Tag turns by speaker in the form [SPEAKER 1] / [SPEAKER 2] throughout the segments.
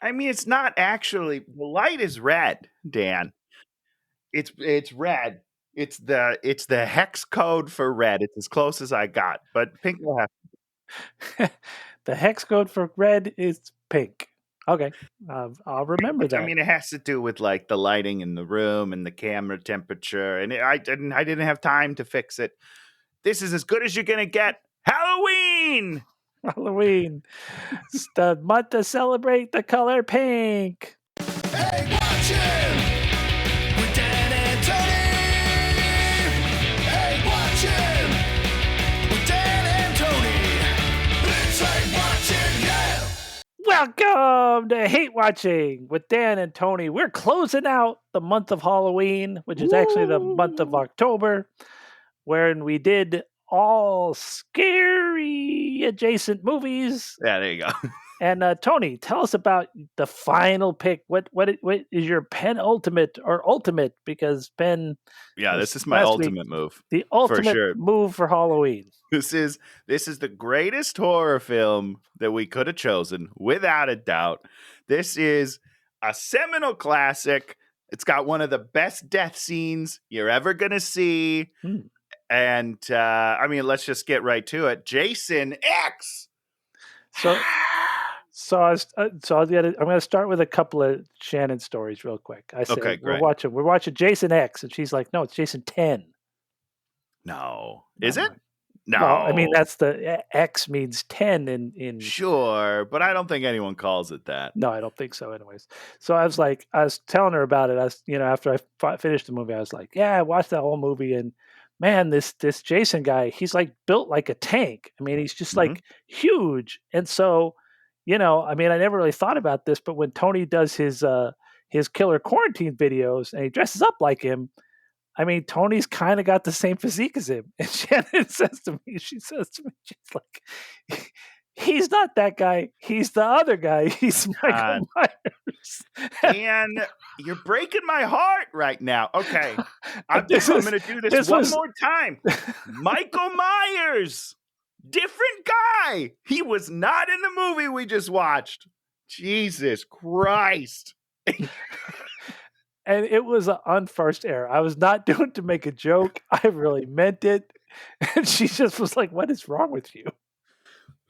[SPEAKER 1] I mean, it's not actually. The light is red, Dan. It's red. It's the hex code for red. It's as close as I got. But pink will have.
[SPEAKER 2] The hex code for red is pink. Okay, I'll remember that.
[SPEAKER 1] I mean, it has to do with like the lighting in the room and the camera temperature, and I didn't have time to fix it. This is as good as you're gonna get. Halloween.
[SPEAKER 2] Halloween. It's the month to celebrate the color pink.
[SPEAKER 3] Hey, watch him with Dan and Tony. Hey, watch him with Dan and Tony. It's like watching, yeah.
[SPEAKER 2] Welcome to Hate Watching with Dan and Tony. We're closing out the month of Halloween, which is actually the month of October, wherein we did all scary adjacent movies.
[SPEAKER 1] Yeah, there you go.
[SPEAKER 2] And Tony, tell us about the final pick. What is your penultimate or ultimate? Because Penn,
[SPEAKER 1] Yeah, this is my ultimate move.
[SPEAKER 2] The ultimate
[SPEAKER 1] for sure.
[SPEAKER 2] move for Halloween.
[SPEAKER 1] This is the greatest horror film that we could have chosen, without a doubt. This is a seminal classic. It's got one of the best death scenes you're ever gonna see. And I mean, let's just get right to it. Jason X.
[SPEAKER 2] I'm going to start with a couple of Shannon stories real quick. I said,
[SPEAKER 1] okay,
[SPEAKER 2] we're watching Jason X, and she's like, no, it's Jason 10.
[SPEAKER 1] No, is it? No,
[SPEAKER 2] well, I mean that's the X means 10 in.
[SPEAKER 1] Sure, but I don't think anyone calls it that.
[SPEAKER 2] No, I don't think so. Anyways, so I was telling her about it. After I finished the movie, I was like, yeah, I watched that whole movie, and man, this Jason guy, he's like built like a tank. I mean, he's just like huge, and so. I mean, I never really thought about this, but when Tony does his killer quarantine videos and he dresses up like him, I mean, Tony's kind of got the same physique as him. And Shannon says to me, she's like, he's not that guy. He's the other guy. He's Michael Myers.
[SPEAKER 1] And you're breaking my heart right now. Okay. I'm going to do this one more time. Michael Myers. Different guy. He was not in the movie we just watched. Jesus Christ.
[SPEAKER 2] And it was an unforced error. I was not doing it to make a joke. I really meant it. And she just was like, what is wrong with you?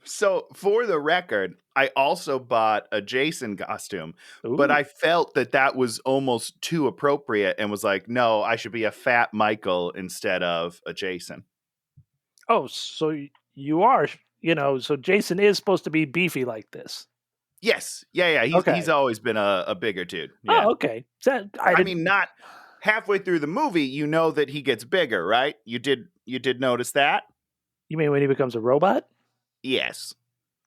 [SPEAKER 1] So for the record, I also bought a Jason costume, but I felt that was almost too appropriate and was like, no, I should be a fat Michael instead of a Jason.
[SPEAKER 2] Oh, so you are, so Jason is supposed to be beefy like this.
[SPEAKER 1] Yes. Yeah. He's always been a bigger dude.
[SPEAKER 2] Yeah. Oh, okay.
[SPEAKER 1] I mean, not halfway through the movie, you know that he gets bigger, right? You did notice that?
[SPEAKER 2] You mean when he becomes a robot?
[SPEAKER 1] Yes.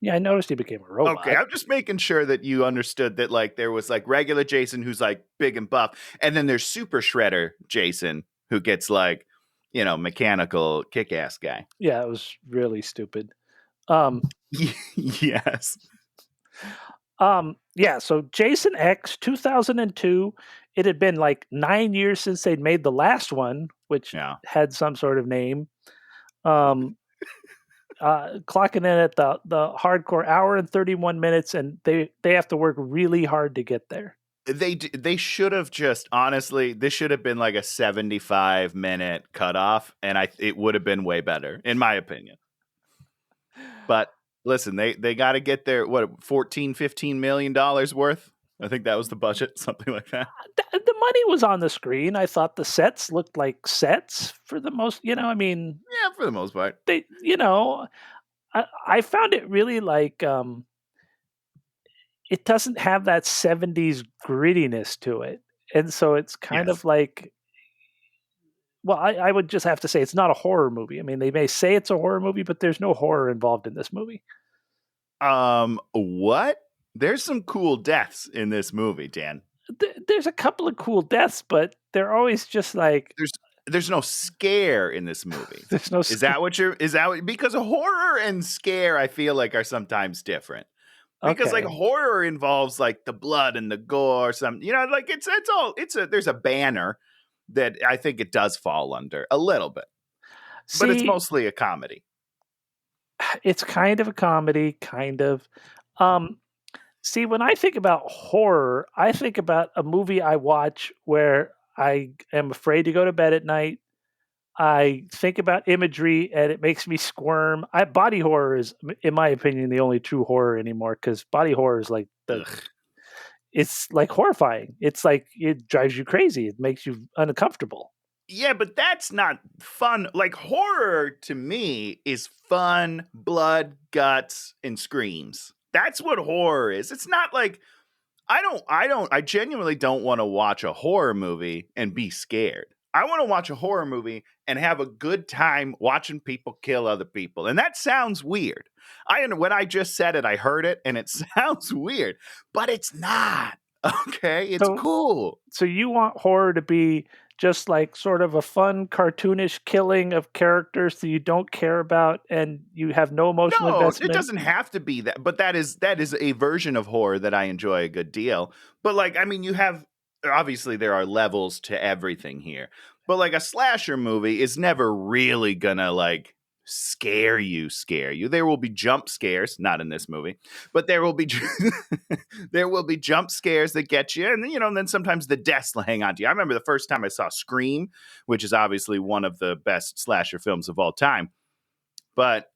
[SPEAKER 2] Yeah, I noticed he became a robot.
[SPEAKER 1] Okay, I'm just making sure that you understood that like there was like regular Jason who's like big and buff, and then there's Super Shredder Jason who gets like, mechanical kick-ass guy.
[SPEAKER 2] Yeah, it was really stupid.
[SPEAKER 1] Yes.
[SPEAKER 2] Yeah, so Jason X 2002, it had been like 9 years since they'd made the last one, which had some sort of name. Clocking in at the hardcore hour and 31 minutes, and they have to work really hard to get there.
[SPEAKER 1] They should have just, honestly, this should have been like a 75-minute cutoff, and it would have been way better, in my opinion. But listen, they got to get their, $14-15 million worth? I think that was the budget, something like that.
[SPEAKER 2] The money was on the screen. I thought the sets looked like sets for the most,
[SPEAKER 1] Yeah, for the most part.
[SPEAKER 2] I found it really like, it doesn't have that 70s grittiness to it. And so it's kind of like, well, I would just have to say it's not a horror movie. I mean, they may say it's a horror movie, but there's no horror involved in this movie.
[SPEAKER 1] What? There's some cool deaths in this movie, Dan.
[SPEAKER 2] There's a couple of cool deaths, but they're always just like...
[SPEAKER 1] There's no scare in this movie.
[SPEAKER 2] There's no
[SPEAKER 1] because horror and scare, I feel like, are sometimes different. Because like horror involves like the blood and the gore, like there's a banner that I think it does fall under a little bit, but it's mostly a comedy.
[SPEAKER 2] It's kind of a comedy, kind of. See, when I think about horror, I think about a movie I watch where I am afraid to go to bed at night. I think about imagery and it makes me squirm. Body horror is, in my opinion, the only true horror anymore because body horror is like
[SPEAKER 1] Ugh.
[SPEAKER 2] it's like horrifying. It's like it drives you crazy. It makes you uncomfortable.
[SPEAKER 1] Yeah, but that's not fun. Like horror to me is fun, blood, guts, and screams. That's what horror is. It's not like I genuinely don't want to watch a horror movie and be scared. I want to watch a horror movie and have a good time watching people kill other people. And that sounds weird. When I just said it, I heard it and it sounds weird, but it's not. Okay, it's
[SPEAKER 2] So,
[SPEAKER 1] cool.
[SPEAKER 2] so you want horror to be just like sort of a fun, cartoonish killing of characters that you don't care about and you have no emotional
[SPEAKER 1] No,
[SPEAKER 2] investment?
[SPEAKER 1] it doesn't have to be that, but that is a version of horror that I enjoy a good deal. But like, I mean, you have obviously there are levels to everything here. But like a slasher movie is never really gonna like scare you. There will be jump scares, not in this movie, but there will be there will be jump scares that get you, and and then sometimes the deaths will hang on to you. I remember the first time I saw Scream, which is obviously one of the best slasher films of all time, but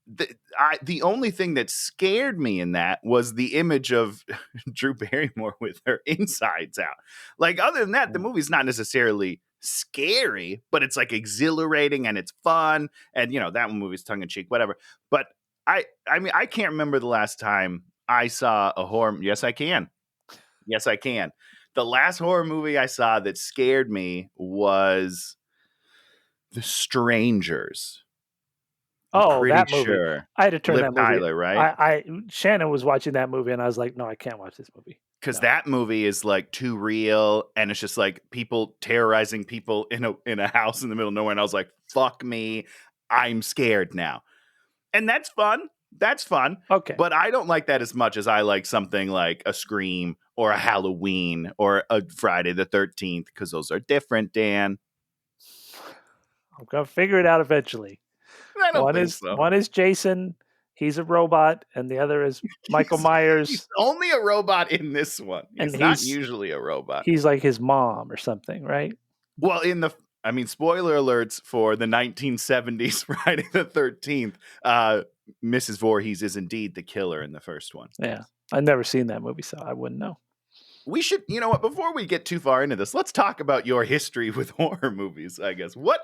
[SPEAKER 1] the only thing that scared me in that was the image of Drew Barrymore with her insides out. Like, other than that, the movie's not necessarily scary, but it's like exhilarating and it's fun. And that movie's tongue in cheek, whatever. But I mean, I can't remember the last time I saw a horror. Yes, I can. Yes, I can. The last horror movie I saw that scared me was The Strangers.
[SPEAKER 2] Oh,
[SPEAKER 1] Pretty
[SPEAKER 2] that movie.
[SPEAKER 1] sure.
[SPEAKER 2] I had to turn
[SPEAKER 1] Liv
[SPEAKER 2] that movie.
[SPEAKER 1] Tyler, right?
[SPEAKER 2] Shannon was watching that movie and I was like, no, I can't watch this movie.
[SPEAKER 1] Because
[SPEAKER 2] No.
[SPEAKER 1] that movie is like too real, and it's just like people terrorizing people in a house in the middle of nowhere. And I was like, "Fuck me, I'm scared now." And that's fun. That's fun.
[SPEAKER 2] Okay.
[SPEAKER 1] But I don't like that as much as I like something like a Scream or a Halloween or a Friday the 13th, because those are different, Dan.
[SPEAKER 2] I'm gonna figure it out eventually.
[SPEAKER 1] I don't think so.
[SPEAKER 2] One is Jason. He's a robot, and the other is Michael Myers.
[SPEAKER 1] He's only a robot in this one. He's not usually a robot.
[SPEAKER 2] He's like his mom or something, right?
[SPEAKER 1] Well, spoiler alerts for the 1970s Friday the 13th. Mrs. Voorhees is indeed the killer in the first one.
[SPEAKER 2] Yeah. I've never seen that movie, so I wouldn't know.
[SPEAKER 1] We should, you know what, before we get too far into this, let's talk about your history with horror movies, I guess. What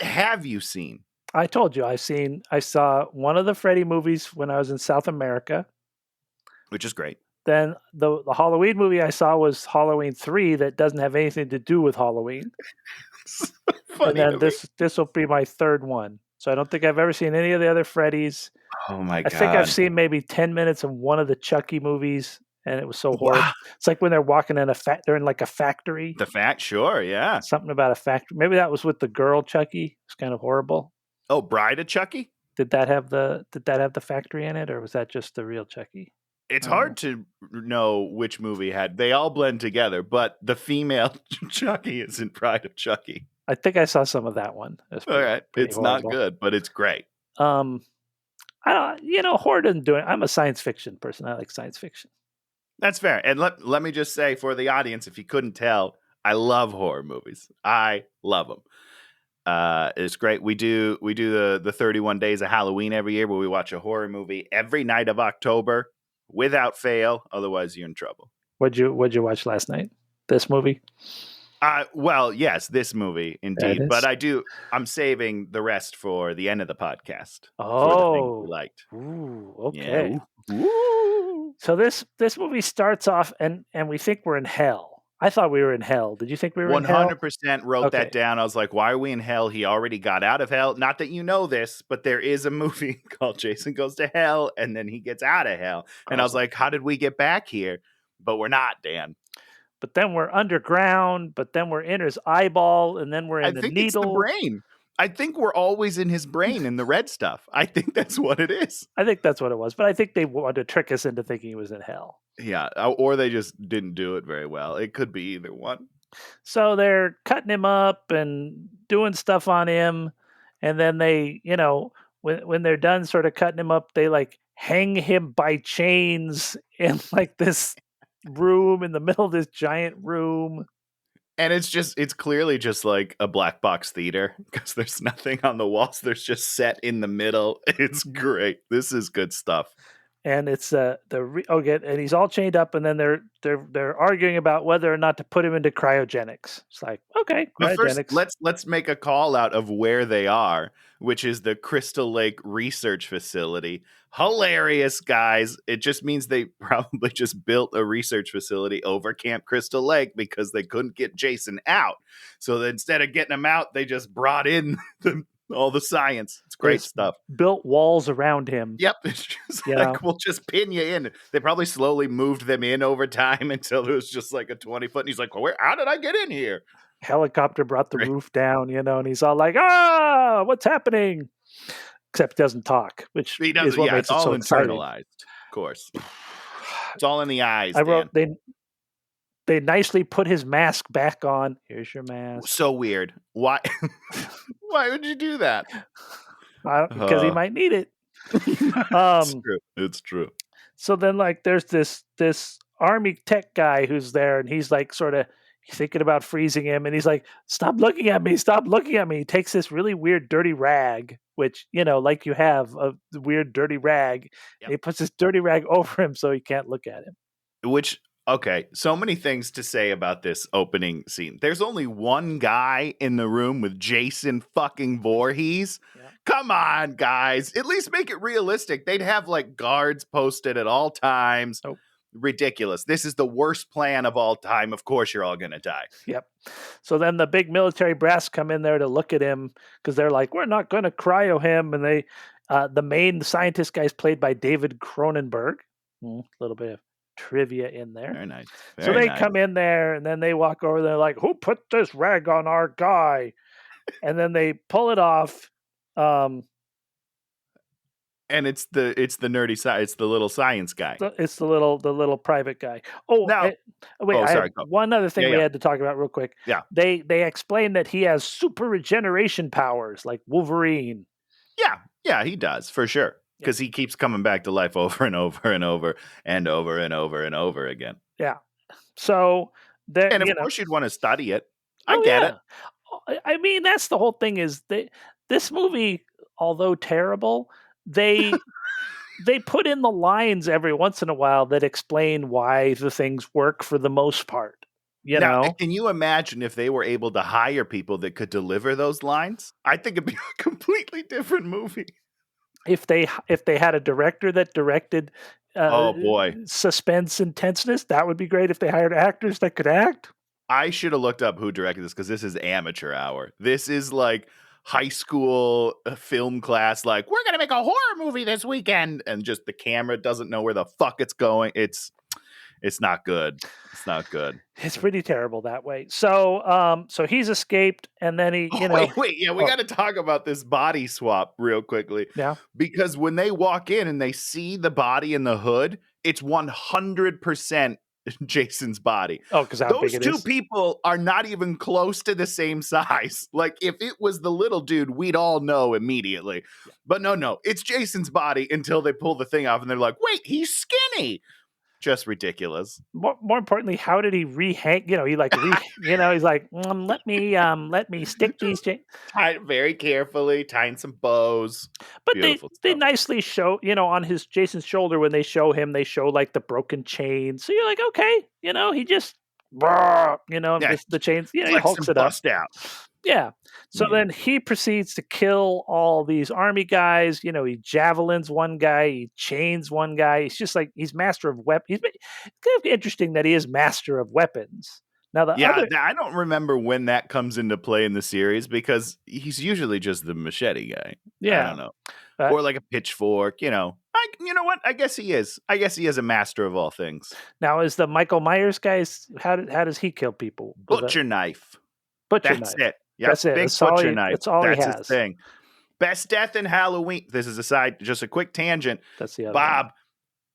[SPEAKER 1] have you seen?
[SPEAKER 2] I told you I saw one of the Freddy movies when I was in South America.
[SPEAKER 1] Which is great.
[SPEAKER 2] Then the Halloween movie I saw was Halloween 3 that doesn't have anything to do with Halloween.
[SPEAKER 1] Funny
[SPEAKER 2] and then this will be my third one. So I don't think I've ever seen any of the other Freddys.
[SPEAKER 1] Oh my God.
[SPEAKER 2] I think I've seen maybe 10 minutes of one of the Chucky movies, and it was so horrible. Wow. It's like when they're walking in they're in like a factory.
[SPEAKER 1] Sure, yeah.
[SPEAKER 2] Something about a factory. Maybe that was with the girl Chucky. It's kind of horrible.
[SPEAKER 1] Oh, Bride of Chucky?
[SPEAKER 2] Did that have the factory in it, or was that just the real Chucky?
[SPEAKER 1] It's hard to know which movie they all blend together, but the female Chucky is in Bride of Chucky.
[SPEAKER 2] I think I saw some of that one.
[SPEAKER 1] All right. It's horrible. Not good, but it's great.
[SPEAKER 2] Horror doesn't do it. I'm a science fiction person. I like science fiction.
[SPEAKER 1] That's fair. And let me just say for the audience, if you couldn't tell, I love horror movies. I love them. It's great. We do the 31 days of Halloween every year where we watch a horror movie every night of October without fail. Otherwise, you're in trouble.
[SPEAKER 2] What'd you watch last night? This movie?
[SPEAKER 1] Well, yes, this movie indeed. But I'm saving the rest for the end of the podcast.
[SPEAKER 2] Oh,
[SPEAKER 1] for the things we liked.
[SPEAKER 2] Ooh, okay.
[SPEAKER 1] Yeah. Ooh.
[SPEAKER 2] So this movie starts off and we think we're in hell. I thought we were in hell. Did you think we were in hell?
[SPEAKER 1] 100% wrote that down. I was like, why are we in hell? He already got out of hell. Not that you know this, but there is a movie called Jason Goes to Hell, and then he gets out of hell. And I was like, how did we get back here? But we're not, Dan.
[SPEAKER 2] But then we're underground, but then we're in his eyeball, and then we're in the needle.
[SPEAKER 1] It's the brain. I think we're always in his brain in the red stuff. I think that's what it is.
[SPEAKER 2] I think that's what it was. But I think they wanted to trick us into thinking he was in hell.
[SPEAKER 1] Yeah. Or they just didn't do it very well. It could be either one.
[SPEAKER 2] So they're cutting him up and doing stuff on him. And then they, when they're done sort of cutting him up, they like hang him by chains in like this room in the middle of this giant room.
[SPEAKER 1] And it's clearly just like a black box theater because there's nothing on the walls. There's just set in the middle. It's great. This is good stuff.
[SPEAKER 2] And it's and he's all chained up, and then they're arguing about whether or not to put him into cryogenics. It's like, okay,
[SPEAKER 1] But first,
[SPEAKER 2] cryogenics.
[SPEAKER 1] let's make a call out of where they are, which is the Crystal Lake Research Facility. Hilarious, guys. It just means they probably just built a research facility over Camp Crystal Lake because they couldn't get Jason out. So that instead of getting him out, they just brought in all the science. It's great stuff.
[SPEAKER 2] Built walls around him.
[SPEAKER 1] Yep. It's just we'll just pin you in. They probably slowly moved them in over time until it was just like a 20-foot. And he's like, well, how did I get in here?
[SPEAKER 2] Helicopter brought the roof down, and he's all like, what's happening? Except he doesn't talk, which is what makes it so exciting.
[SPEAKER 1] Internalized, of course. It's all in the eyes.
[SPEAKER 2] I wrote they nicely put his mask back on. Here's your mask.
[SPEAKER 1] So weird. Why? Why would you do that?
[SPEAKER 2] Because he might need it.
[SPEAKER 1] It's true.
[SPEAKER 2] So then, like, there's this army tech guy who's there, and he's like, sort of thinking about freezing him, and he's like, "Stop looking at me! Stop looking at me!" He takes this really weird, dirty rag, which like you have a weird, dirty rag. Yep. And he puts this dirty rag over him so he can't look at him.
[SPEAKER 1] Which. Okay, so many things to say about this opening scene. There's only one guy in the room with Jason fucking Voorhees. Yeah. Come on, guys. At least make it realistic. They'd have like guards posted at all times. Oh. Ridiculous. This is the worst plan of all time. Of course, you're all going to die.
[SPEAKER 2] Yep. So then the big military brass come in there to look at him because they're like, we're not going to cryo him. And they, the main scientist guy is played by David Cronenberg. A little bit of trivia in there.
[SPEAKER 1] Very nice.
[SPEAKER 2] So they come in there and then they walk over there like, who put this rag on our guy? And then they pull it off.
[SPEAKER 1] And it's the nerdy side. It's the little science guy.
[SPEAKER 2] It's the little private guy. Oh, now, one other thing we had to talk about real quick.
[SPEAKER 1] Yeah.
[SPEAKER 2] They explain that he has super regeneration powers like Wolverine.
[SPEAKER 1] Yeah, he does for sure. Because he keeps coming back to life over and over and over and over and over and over again.
[SPEAKER 2] Yeah. So
[SPEAKER 1] and of course you'd want to study it. I get it.
[SPEAKER 2] I mean, that's the whole thing. Is this movie, although terrible, they put in the lines every once in a while that explain why the things work for the most part.
[SPEAKER 1] Now, can you imagine if they were able to hire people that could deliver those lines? I think it'd be a completely different movie.
[SPEAKER 2] If they had a director that directed
[SPEAKER 1] oh boy,
[SPEAKER 2] suspense and tenseness, that would be great. If they hired actors that could act.
[SPEAKER 1] I should have looked up who directed this because this is amateur hour. This is like high school film class. Like, we're gonna make a horror movie this weekend, and just the camera doesn't know where the fuck it's going. It's not good. It's not good.
[SPEAKER 2] It's pretty terrible that way. So he's escaped, and then he,
[SPEAKER 1] Wait. Yeah, we got to talk about this body swap real quickly.
[SPEAKER 2] Yeah.
[SPEAKER 1] Because when they walk in and they see the body in the hood, it's 100% Jason's body.
[SPEAKER 2] Oh, because how big it is.
[SPEAKER 1] Those two people are not even close to the same size. Like, if it was the little dude, we'd all know immediately. Yeah. But no, it's Jason's body until they pull the thing off, and they're like, wait, he's skinny. Just ridiculous.
[SPEAKER 2] More importantly, how did he rehang? He like, he's like, let me stick these.
[SPEAKER 1] Very carefully, tying some bows.
[SPEAKER 2] But they nicely show, on his Jason's shoulder when they show him, they show like the broken chain. So you're like, okay, he just, the chains, he hulks it up.
[SPEAKER 1] Out.
[SPEAKER 2] Yeah. So then he proceeds to kill all these army guys. He javelins one guy, he chains one guy. He's just like, he's master of weapons. It's kind of interesting that he is master of weapons. Now,
[SPEAKER 1] I don't remember when that comes into play in the series because he's usually just the machete guy.
[SPEAKER 2] Yeah.
[SPEAKER 1] I don't know. Or like a pitchfork, you know what? I guess he is. I guess he is a master of all things.
[SPEAKER 2] Now, is the Michael Myers guys, how does he kill people?
[SPEAKER 1] Butcher knife.
[SPEAKER 2] That's
[SPEAKER 1] it. Yep.
[SPEAKER 2] That's it.
[SPEAKER 1] Big butcher knife.
[SPEAKER 2] That's all he has.
[SPEAKER 1] His thing. Best death in Halloween. This is just a quick tangent.
[SPEAKER 2] That's the other
[SPEAKER 1] Bob
[SPEAKER 2] one.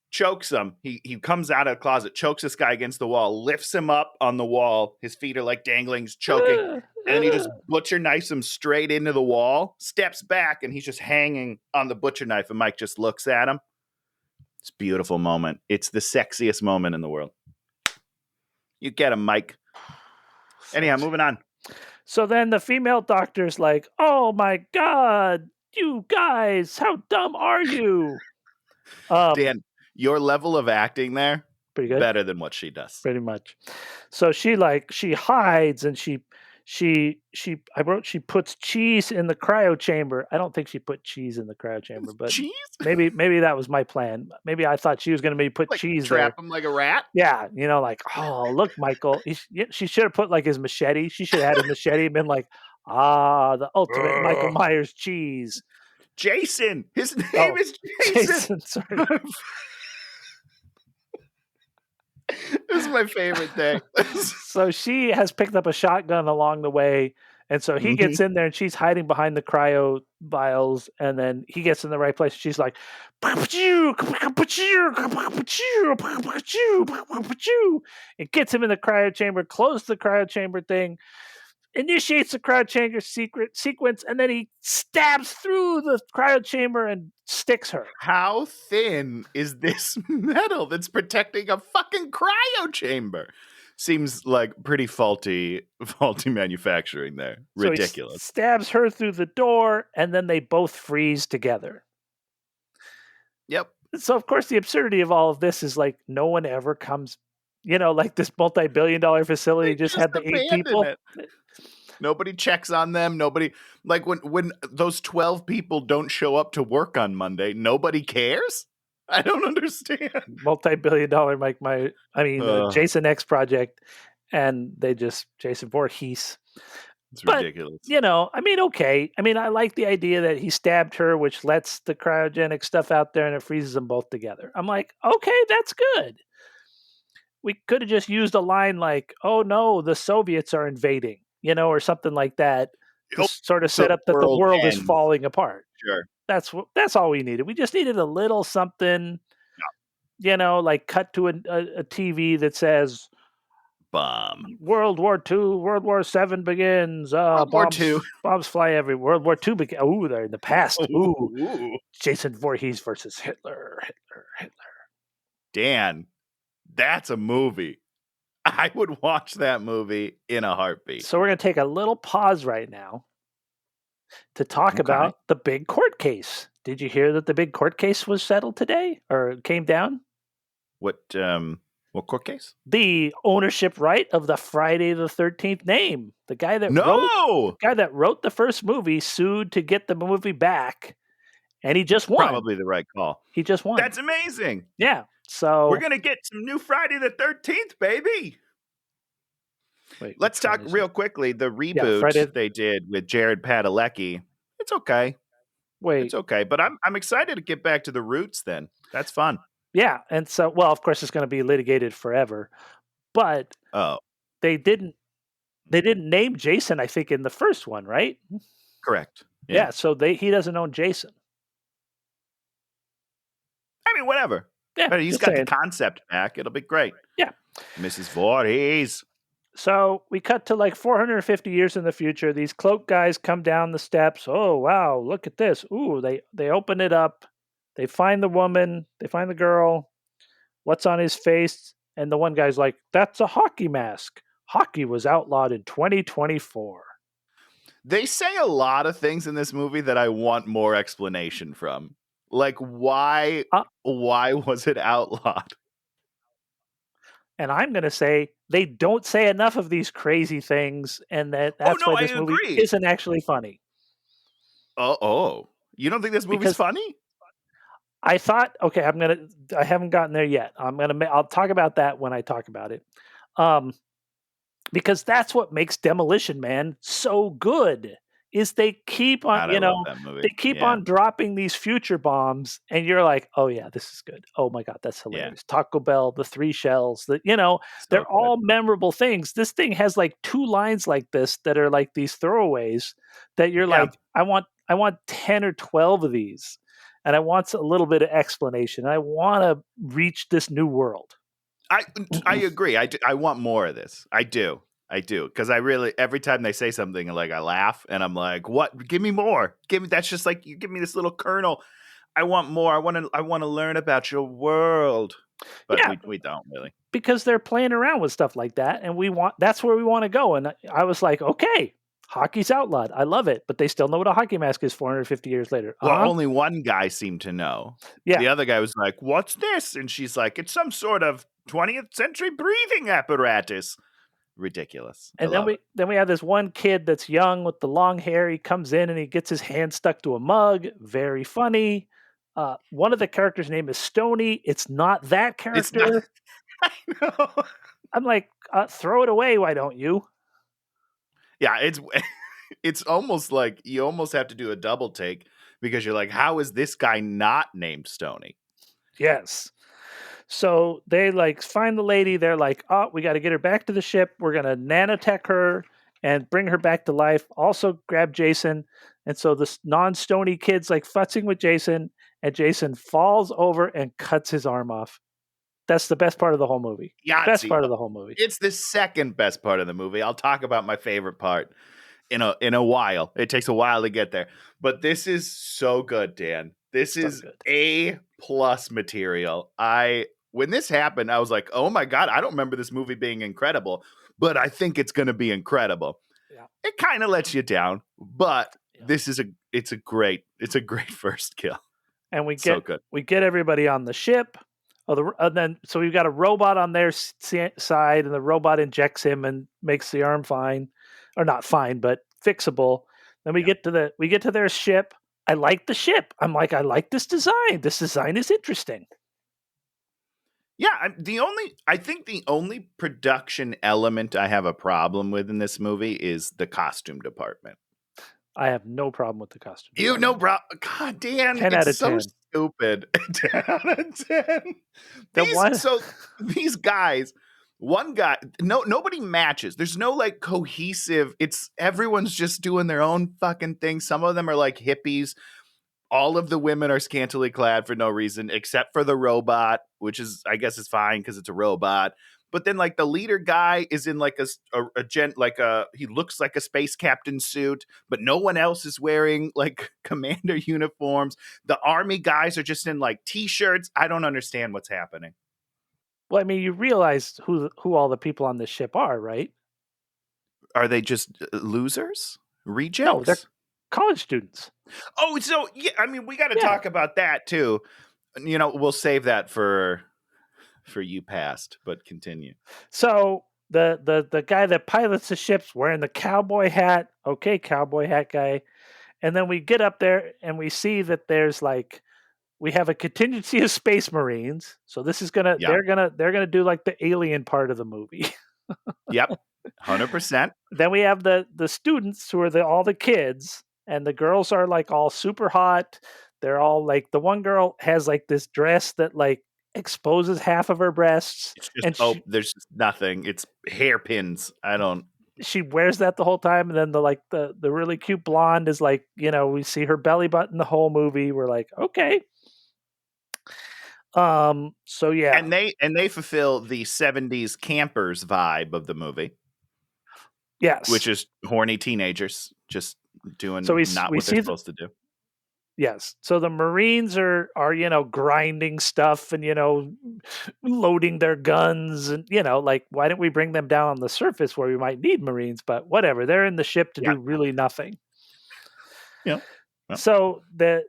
[SPEAKER 1] Chokes him. He comes out of the closet, chokes this guy against the wall, lifts him up on the wall. His feet are like dangling, he's choking. And then he just butcher knifes him straight into the wall, steps back, and he's just hanging on the butcher knife. And Mike just looks at him. It's a beautiful moment. It's the sexiest moment in the world. You get him, Mike. Anyhow, moving on.
[SPEAKER 2] So then the female doctor's like, "Oh my god, you guys, how dumb are you?"
[SPEAKER 1] Dan, your level of acting there,
[SPEAKER 2] Pretty good.
[SPEAKER 1] better than what she does.
[SPEAKER 2] Pretty much. So she hides and she I wrote she puts cheese in the cryo chamber. I don't think she put cheese in the cryo chamber, but
[SPEAKER 1] Cheese?
[SPEAKER 2] maybe that was my plan. Maybe I thought she was going to maybe put
[SPEAKER 1] Like
[SPEAKER 2] cheese there.
[SPEAKER 1] trap him like a rat?
[SPEAKER 2] Yeah, like, oh, look, Michael. She should have put like his machete. She should have had his machete and been like, the ultimate Michael Myers cheese.
[SPEAKER 1] Jason. His name is Jason.
[SPEAKER 2] Sorry.
[SPEAKER 1] This is my favorite thing.
[SPEAKER 2] So she has picked up a shotgun along the way. And so he gets in there and she's hiding behind the cryo vials. And then he gets in the right place. She's like, it gets him in the cryo chamber, closes the cryo chamber thing, initiates the cryo chamber sequence, and then he stabs through the cryo chamber and sticks her.
[SPEAKER 1] How thin is this metal that's protecting a fucking cryo chamber? Seems like pretty faulty manufacturing there. Ridiculous.
[SPEAKER 2] So he stabs her through the door, and then they both freeze together.
[SPEAKER 1] Yep.
[SPEAKER 2] So, of course, the absurdity of all of this is like no one ever comes, like this multi-billion-dollar facility just had the 8 people.
[SPEAKER 1] Nobody checks on them. Nobody, like when those 12 people don't show up to work on Monday, nobody cares? I don't understand.
[SPEAKER 2] Multi-billion-dollar Jason X project, and they just Jason Voorhees.
[SPEAKER 1] It's ridiculous.
[SPEAKER 2] Okay. I like the idea that he stabbed her, which lets the cryogenic stuff out there and it freezes them both together. I'm like, okay, that's good. We could have just used a line like, "Oh no, the Soviets are invading," or something like that, to sort of set up that the world is falling apart.
[SPEAKER 1] Sure.
[SPEAKER 2] That's all we needed. We just needed a little something, like cut to a TV that says,
[SPEAKER 1] bomb.
[SPEAKER 2] World War II, World War VII begins.
[SPEAKER 1] World War II.
[SPEAKER 2] Bombs fly everywhere. World War II begins. Ooh, they're in the past. Ooh. Jason Voorhees versus Hitler.
[SPEAKER 1] Dan, that's a movie. I would watch that movie in a heartbeat.
[SPEAKER 2] So we're going to take a little pause right now to talk about the big court case. Did you hear that the big court case was settled today or came down?
[SPEAKER 1] What court case?
[SPEAKER 2] The ownership right of the Friday the 13th name. The guy that wrote the first movie sued to get the movie back, and he just won.
[SPEAKER 1] Probably the right call.
[SPEAKER 2] He just won.
[SPEAKER 1] That's amazing.
[SPEAKER 2] Yeah. So
[SPEAKER 1] we're gonna get some new Friday the 13th, baby.
[SPEAKER 2] Wait,
[SPEAKER 1] let's talk real quickly. The reboot they did with Jared Padalecki. It's okay. It's okay, but I'm excited to get back to the roots. Then that's fun.
[SPEAKER 2] Yeah, and so of course it's going to be litigated forever, but they didn't name Jason. I think in the first one, right?
[SPEAKER 1] Correct.
[SPEAKER 2] Yeah, so he doesn't own Jason.
[SPEAKER 1] I mean, whatever.
[SPEAKER 2] Yeah,
[SPEAKER 1] but he's got the concept back. It'll be great.
[SPEAKER 2] Yeah,
[SPEAKER 1] Mrs. Voorhees.
[SPEAKER 2] So we cut to like 450 years in the future. These cloak guys come down the steps. Oh wow, look at this! Ooh, they open it up. They find the woman. They find the girl. What's on his face? And the one guy's like, "That's a hockey mask. Hockey was outlawed in 2024."
[SPEAKER 1] They say a lot of things in this movie that I want more explanation from. Like why was it outlawed?
[SPEAKER 2] And I'm going to say they don't say enough of these crazy things, and that's why this movie isn't actually funny.
[SPEAKER 1] Oh, you don't think this movie's funny?
[SPEAKER 2] I thought, okay, I haven't gotten there yet. I'll talk about that when I talk about it. Because that's what makes Demolition Man so good. Is they keep on, they keep on dropping these future bombs, and you're like, oh yeah, this is good. Oh my god, that's hilarious. Yeah. Taco Bell, the 3 shells, they're all memorable things. This thing has like 2 lines like this that are like these throwaways that you're like, I want 10 or 12 of these, and I want a little bit of explanation. I want to reach this new world.
[SPEAKER 1] I agree. I want more of this. I do. Because I really, every time they say something, like I laugh and I'm like, what? Give me more. That's just like, you give me this little kernel. I want more. I want to learn about your world. But
[SPEAKER 2] Yeah.
[SPEAKER 1] we don't really.
[SPEAKER 2] Because they're playing around with stuff like that, and that's where we want to go. And I was like, okay, hockey's outlawed. I love it, but they still know what a hockey mask is 450 years later.
[SPEAKER 1] Well, only one guy seemed to know.
[SPEAKER 2] Yeah.
[SPEAKER 1] The other guy was like, "What's this?" And she's like, "It's some sort of 20th century breathing apparatus." Ridiculous.
[SPEAKER 2] And then we have this one kid that's young with the long hair. He comes in and he gets his hand stuck to a mug. Very funny. One of the characters' name is Stony. It's not that character.
[SPEAKER 1] It's not, I know.
[SPEAKER 2] I'm like, throw it away. Why don't you?
[SPEAKER 1] Yeah, it's almost like you almost have to do a double take because you're like, how is this guy not named Stony?
[SPEAKER 2] Yes. So they like find the lady. They're like, oh, we got to get her back to the ship. We're going to nanotech her and bring her back to life. Also grab Jason. And so this non-Stony kid's like futzing with Jason, and Jason falls over and cuts his arm off. That's the best part of the whole movie. Best part of the whole movie.
[SPEAKER 1] It's the second best part of the movie. I'll talk about my favorite part in a while. It takes a while to get there. But this is so good, Dan. This is A+ material. When this happened, I was like, oh my God, I don't remember this movie being incredible, but I think it's going to be incredible. Yeah. It kind of lets you down, but it's a great first kill.
[SPEAKER 2] And we get everybody on the ship. And then so we've got a robot on their side, and the robot injects him and makes the arm fine, or not fine, but fixable. Then we get to their ship. I like the ship. I'm like, I like this design. This design is interesting.
[SPEAKER 1] Yeah, I think the only production element I have a problem with in this movie is the costume department.
[SPEAKER 2] I have no problem with the costume.
[SPEAKER 1] You have no problem. God, Dan,
[SPEAKER 2] 10 out of 10.
[SPEAKER 1] Stupid. 10 out of 10. These guys, one guy, nobody matches. There's no like cohesive. Everyone's just doing their own fucking thing. Some of them are like hippies. All of the women are scantily clad for no reason, except for the robot, which is, I guess, is fine because it's a robot. But then, like, the leader guy is in like he looks like a space captain suit, but no one else is wearing like commander uniforms. The army guys are just in like t-shirts. I don't understand what's happening.
[SPEAKER 2] Well, I mean, you realize who all the people on this ship are, right?
[SPEAKER 1] Are they just losers? Rejects?
[SPEAKER 2] No, they're college students.
[SPEAKER 1] Oh, so yeah, I mean, we got to talk about that too. You know, we'll save that for you past, but continue.
[SPEAKER 2] So the guy that pilots the ship's wearing the cowboy hat. Okay, cowboy hat guy. And then we get up there and we see that there's like, we have a contingency of space marines. So this is they're gonna do like the alien part of the movie.
[SPEAKER 1] Yep, 100%.
[SPEAKER 2] Then we have the students who are all the kids, and the girls are like all super hot. They're all like, the one girl has like this dress that like exposes half of her breasts.
[SPEAKER 1] It's just, there's just nothing. It's hairpins.
[SPEAKER 2] She wears that the whole time, and then the really cute blonde is like, you know, we see her belly button the whole movie. We're like, okay. So yeah.
[SPEAKER 1] And they fulfill the 70s campers vibe of the movie.
[SPEAKER 2] Yes.
[SPEAKER 1] Which is horny teenagers just doing what they're supposed to do.
[SPEAKER 2] Yes. So the Marines are, you know, grinding stuff and, you know, loading their guns and, you know, like, why don't we bring them down on the surface where we might need Marines? But whatever. They're in the ship to do really nothing.
[SPEAKER 1] Yeah.
[SPEAKER 2] So they're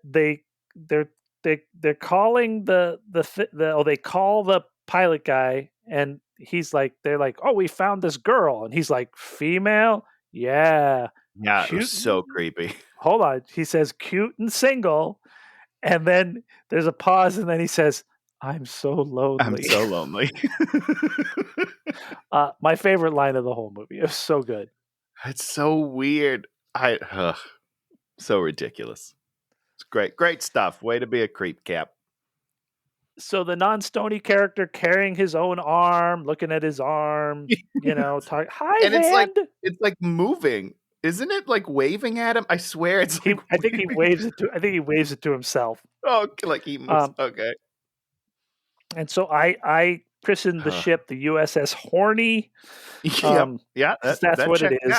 [SPEAKER 2] calling they call the pilot guy, and he's like, they're like, oh, we found this girl, and he's like, female? Yeah.
[SPEAKER 1] Yeah, it was so creepy.
[SPEAKER 2] Hold on. He says cute and single, and then there's a pause, and then he says, I'm so lonely.
[SPEAKER 1] I'm so lonely.
[SPEAKER 2] My favorite line of the whole movie. It was so good.
[SPEAKER 1] It's so weird. So ridiculous. It's great stuff. Way to be a creep, Cap.
[SPEAKER 2] So the non-Stony character carrying his own arm, looking at his arm, you know, hi,
[SPEAKER 1] and
[SPEAKER 2] hand.
[SPEAKER 1] It's like moving. Isn't it like waving at him? I swear it's like
[SPEAKER 2] I think he waves it to himself.
[SPEAKER 1] Oh, like he moves. Okay.
[SPEAKER 2] And so I christened the ship the USS Horny.
[SPEAKER 1] Yeah,
[SPEAKER 2] that's what it is.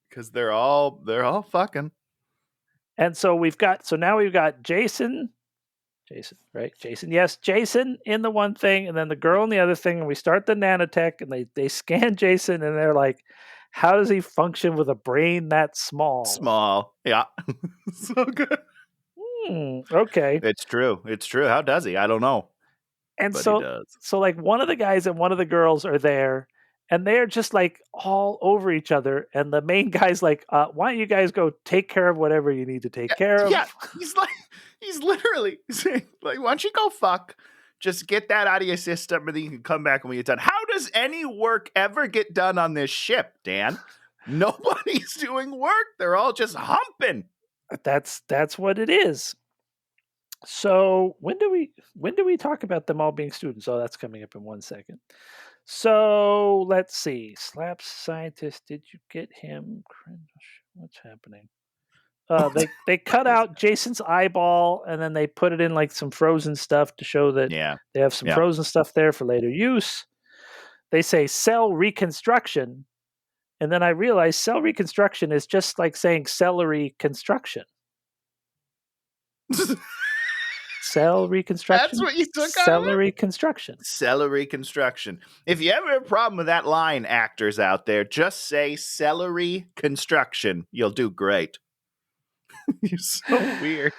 [SPEAKER 1] Because they're all fucking.
[SPEAKER 2] And so now we've got Jason, Jason, right? Jason, yes, Jason in the one thing, and then the girl in the other thing, and we start the nanotech, and they scan Jason, and they're like, how does he function with a brain that small?
[SPEAKER 1] Small. Yeah. So good.
[SPEAKER 2] Okay.
[SPEAKER 1] It's true. It's true. How does he? I don't know.
[SPEAKER 2] And
[SPEAKER 1] But he does.
[SPEAKER 2] so like one of the guys and one of the girls are there, and they're just like all over each other. And the main guy's like, why don't you guys go take care of whatever you need to take care of?
[SPEAKER 1] Yeah. He's literally saying, like, why don't you go fuck? Just get that out of your system and then you can come back when you're done. How does any work ever get done on this ship, Dan? Nobody's doing work. They're all just humping.
[SPEAKER 2] That's what it is. So when do we talk about them all being students? Oh, that's coming up in 1 second. So let's see. Slaps scientist, did you get him? What's happening? They cut out Jason's eyeball and then they put it in like some frozen stuff to show that they have some frozen stuff there for later use. They say cell reconstruction, and then I realized cell reconstruction is just like saying celery construction. Cell reconstruction.
[SPEAKER 1] That's what you took out of it?
[SPEAKER 2] Celery construction.
[SPEAKER 1] Celery construction. If you ever have a problem with that line, actors out there, just say celery construction. You'll do great. You're so weird.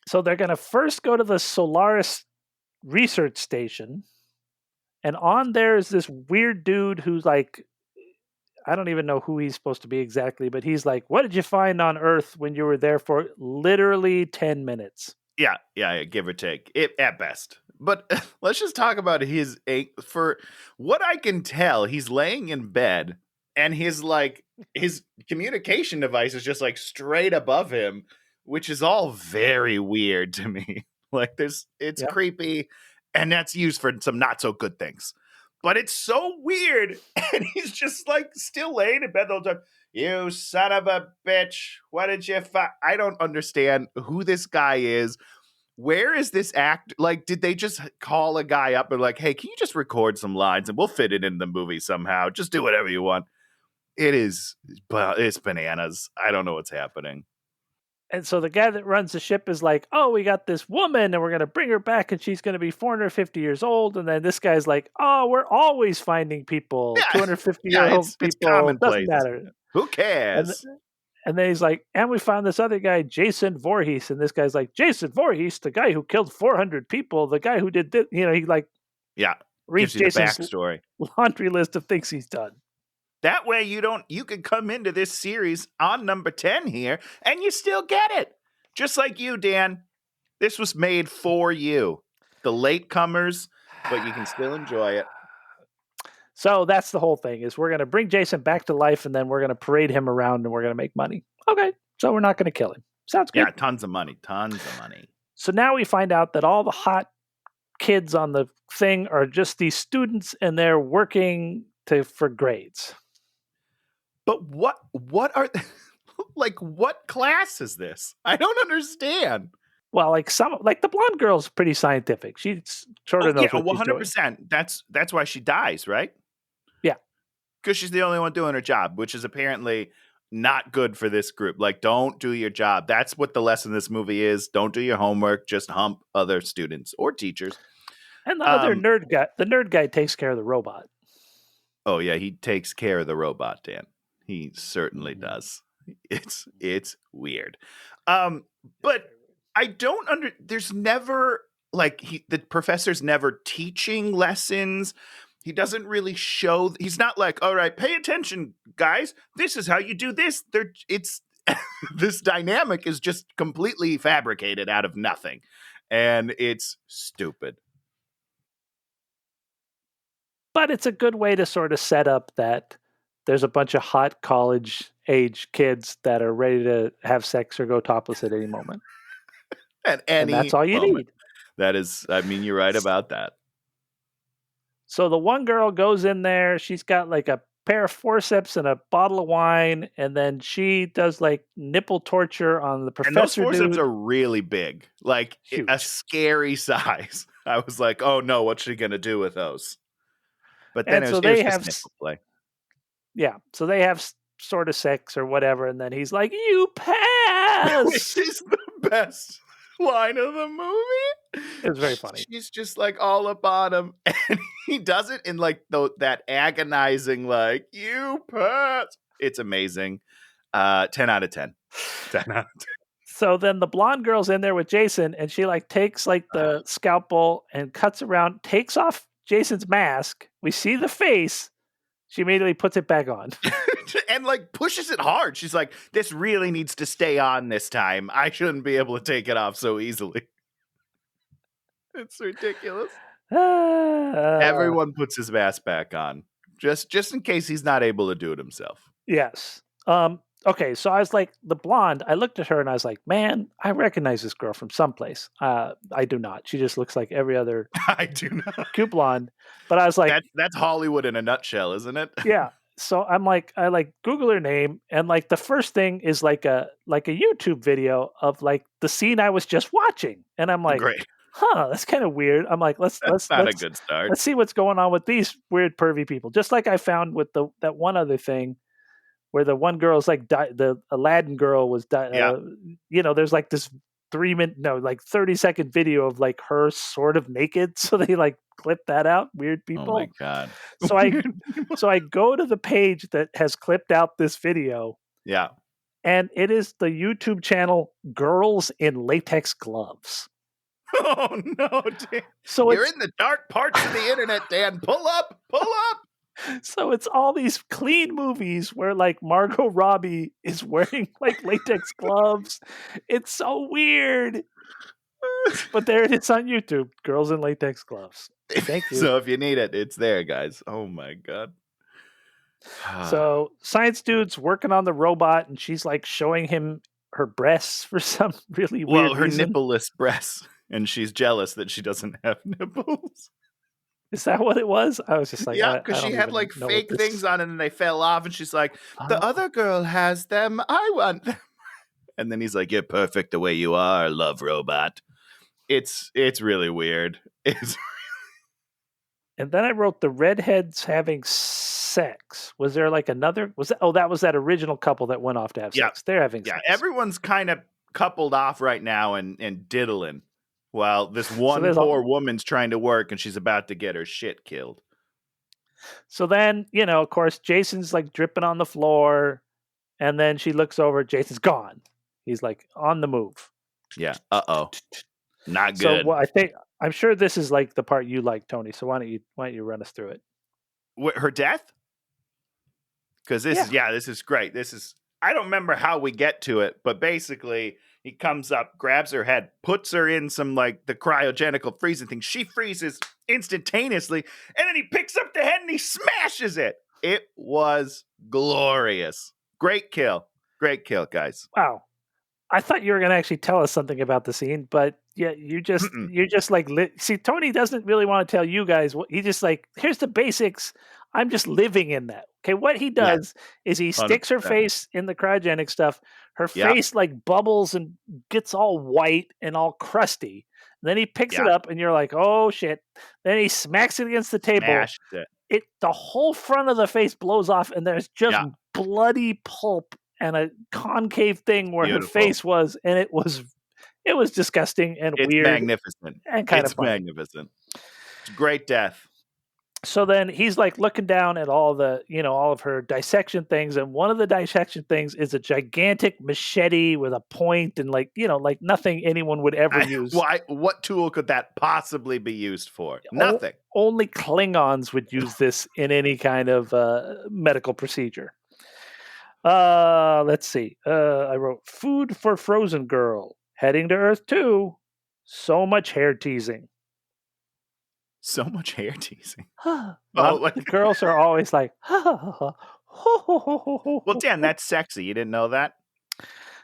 [SPEAKER 2] So they're going to first go to the Solaris research station, and on there is this weird dude who's like, I don't even know who he's supposed to be exactly, but he's like, what did you find on Earth when you were there for literally 10 minutes?
[SPEAKER 1] Yeah, give or take, at best. But let's just talk about for what I can tell, he's laying in bed and his communication device is just like straight above him, which is all very weird to me. Like it's creepy, and that's used for some not so good things. But it's so weird, and he's just like still laying in bed the whole time. You son of a bitch! What did you find? I don't understand who this guy is. Where is this act? Like, did they just call a guy up and like, hey, can you just record some lines and we'll fit it in the movie somehow? Just do whatever you want. It's bananas. I don't know what's happening.
[SPEAKER 2] And so the guy that runs the ship is like, oh, we got this woman and we're going to bring her back and she's going to be 450 years old. And then this guy's like, oh, we're always finding people, 250-year-old people.
[SPEAKER 1] It's commonplace.
[SPEAKER 2] Doesn't matter.
[SPEAKER 1] Who cares?
[SPEAKER 2] And then he's like, and we found this other guy, Jason Voorhees. And this guy's like, Jason Voorhees, the guy who killed 400 people, the guy who did this. You know, he like reads Jason's
[SPEAKER 1] backstory,
[SPEAKER 2] laundry list of things he's done.
[SPEAKER 1] That way you can come into this series on number 10 here and you still get it. Just like you, Dan. This was made for you. The latecomers, but you can still enjoy it.
[SPEAKER 2] So that's the whole thing, is we're going to bring Jason back to life and then we're going to parade him around and we're going to make money. Okay, so we're not going to kill him. Sounds good.
[SPEAKER 1] Yeah, tons of money.
[SPEAKER 2] So now we find out that all the hot kids on the thing are just these students and they're working for grades.
[SPEAKER 1] But what are like what class is this? I don't understand.
[SPEAKER 2] Well, like the blonde girl's pretty scientific. She sort of knows what she's doing.
[SPEAKER 1] 100%. That's why she dies, right?
[SPEAKER 2] Yeah.
[SPEAKER 1] Because she's the only one doing her job, which is apparently not good for this group. Like, don't do your job. That's what the lesson of this movie is. Don't do your homework. Just hump other students or teachers.
[SPEAKER 2] And the other nerd guy takes care of the robot.
[SPEAKER 1] Oh, yeah. He takes care of the robot, Dan. He certainly does. It's weird. But I don't there's never the professor's never teaching lessons. He doesn't really show. He's not like, all right, pay attention, guys. This is how you do this. It's this dynamic is just completely fabricated out of nothing. And it's stupid.
[SPEAKER 2] But it's a good way to sort of set up that there's a bunch of hot college-age kids that are ready to have sex or go topless at any moment.
[SPEAKER 1] At any
[SPEAKER 2] and that's all you need.
[SPEAKER 1] That is, I mean, you're right about that.
[SPEAKER 2] So the one girl goes in there. She's got like a pair of forceps and a bottle of wine. And then she does like nipple torture on the professor.
[SPEAKER 1] And those forceps are really big. Like huge. A scary size. I was like, oh no, what's she going to do with those? But then it was just nipple play.
[SPEAKER 2] Yeah, so they have sort of sex or whatever, and then he's like, "You pass."
[SPEAKER 1] Which is the best. line of the movie.
[SPEAKER 2] It was very funny.
[SPEAKER 1] She's just like all up on him, and he does it in like that agonizing like you pet. It's amazing. 10 out of 10. 10 out of 10.
[SPEAKER 2] So then the blonde girl's in there with Jason, and she like takes like the scalpel and cuts around, takes off Jason's mask. We see the face. She immediately puts it back on.
[SPEAKER 1] And like pushes it hard. She's like, this really needs to stay on this time. I shouldn't be able to take it off so easily. It's ridiculous. Everyone puts his mask back on. Just in case he's not able to do it himself.
[SPEAKER 2] Yes. Okay, so I was like, the blonde, I looked at her and I was like, man, I recognize this girl from someplace. I do not. She just looks like every other
[SPEAKER 1] I do not.
[SPEAKER 2] cute blonde. But I was like,
[SPEAKER 1] that's Hollywood in a nutshell, isn't it?
[SPEAKER 2] yeah. So I'm like, I like Google her name, and like the first thing is like a YouTube video of like the scene I was just watching. And I'm like,
[SPEAKER 1] great.
[SPEAKER 2] That's kind of weird. I'm like, let's
[SPEAKER 1] not a good start.
[SPEAKER 2] Let's see what's going on with these weird pervy people. Just like I found with that one other thing where the one girl's like the Aladdin girl was there's like this 30-second video of like her sort of naked, so they like clip that out. Weird people.
[SPEAKER 1] Oh my god.
[SPEAKER 2] So I go to the page that has clipped out this video.
[SPEAKER 1] Yeah.
[SPEAKER 2] And it is the YouTube channel Girls in Latex Gloves.
[SPEAKER 1] Oh no, Dan.
[SPEAKER 2] So
[SPEAKER 1] you're in the dark parts of the internet, Dan. Pull up.
[SPEAKER 2] So it's all these clean movies where like Margot Robbie is wearing like latex gloves. It's so weird. But there it is on YouTube. Girls in Latex Gloves. Thank you.
[SPEAKER 1] So if you need it, it's there, guys. Oh my god.
[SPEAKER 2] So science dude's working on the robot and she's like showing him her breasts for some really weird
[SPEAKER 1] her
[SPEAKER 2] reason.
[SPEAKER 1] nippleless breasts. And she's jealous that she doesn't have nipples.
[SPEAKER 2] Is that what it was? I was just like,
[SPEAKER 1] yeah, because she had like fake things on it and they fell off. And she's like, the other girl has them. I want them. And then he's like, you're perfect the way you are, love robot. It's really weird.
[SPEAKER 2] And then I wrote the redheads having sex. Was there like another? That was that original couple that went off to have sex. They're having sex.
[SPEAKER 1] Yeah, everyone's kind of coupled off right now and diddling. While this one poor woman's trying to work and she's about to get her shit killed.
[SPEAKER 2] So then, of course, Jason's like dripping on the floor. And then she looks over. Jason's gone. He's like on the move.
[SPEAKER 1] Yeah. Uh-oh. Not good.
[SPEAKER 2] So I'm sure this is like the part you like, Tony. So why don't you run us through it?
[SPEAKER 1] Her death? Because this is great. I don't remember how we get to it, but basically he comes up, grabs her head, puts her in some like the cryogenical freezing thing. She freezes instantaneously, and then he picks up the head and he smashes it. It was glorious. Great kill, guys.
[SPEAKER 2] Wow. I thought you were going to actually tell us something about the scene, but yeah, you're just like, see, Tony doesn't really want to tell you guys what he just like, here's the basics. I'm just living in that. Okay. What he does is he sticks her face in the cryogenic stuff. Her face like bubbles and gets all white and all crusty. And then he picks it up and you're like, oh shit. Then he smacks it against the table. The whole front of the face blows off and there's just bloody pulp and a concave thing where her face was, and it was disgusting and weird.
[SPEAKER 1] Magnificent.
[SPEAKER 2] And kind of funny.
[SPEAKER 1] Magnificent. It's a great death.
[SPEAKER 2] So then he's like looking down at all the, all of her dissection things. And one of the dissection things is a gigantic machete with a point and like nothing anyone would ever use.
[SPEAKER 1] What tool could that possibly be used for? Nothing.
[SPEAKER 2] Only Klingons would use this in any kind of medical procedure. Let's see. I wrote food for frozen girl heading to Earth 2. So much hair teasing.
[SPEAKER 1] So much hair teasing.
[SPEAKER 2] The girls are always like,
[SPEAKER 1] well, Dan, that's sexy. You didn't know that?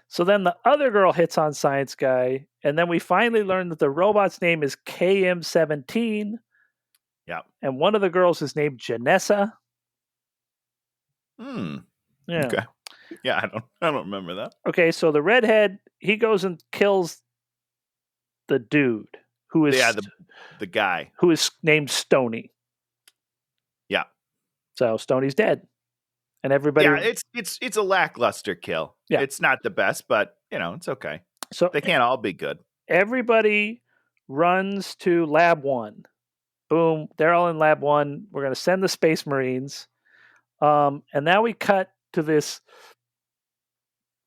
[SPEAKER 2] So then the other girl hits on Science Guy, and then we finally learn that the robot's name is KM-17.
[SPEAKER 1] Yeah.
[SPEAKER 2] And one of the girls is named Janessa.
[SPEAKER 1] Yeah.
[SPEAKER 2] Okay.
[SPEAKER 1] Yeah, I don't remember that.
[SPEAKER 2] Okay, so the redhead, he goes and kills the dude who is
[SPEAKER 1] the guy
[SPEAKER 2] who is named Stoney.
[SPEAKER 1] Yeah.
[SPEAKER 2] So Stoney's dead. And everybody
[SPEAKER 1] it's a lackluster kill.
[SPEAKER 2] Yeah.
[SPEAKER 1] It's not the best, but it's okay.
[SPEAKER 2] So
[SPEAKER 1] they can't all be good.
[SPEAKER 2] everybody runs to Lab 1. Boom, they're all in Lab 1. We're going to send the Space Marines. And now we cut to this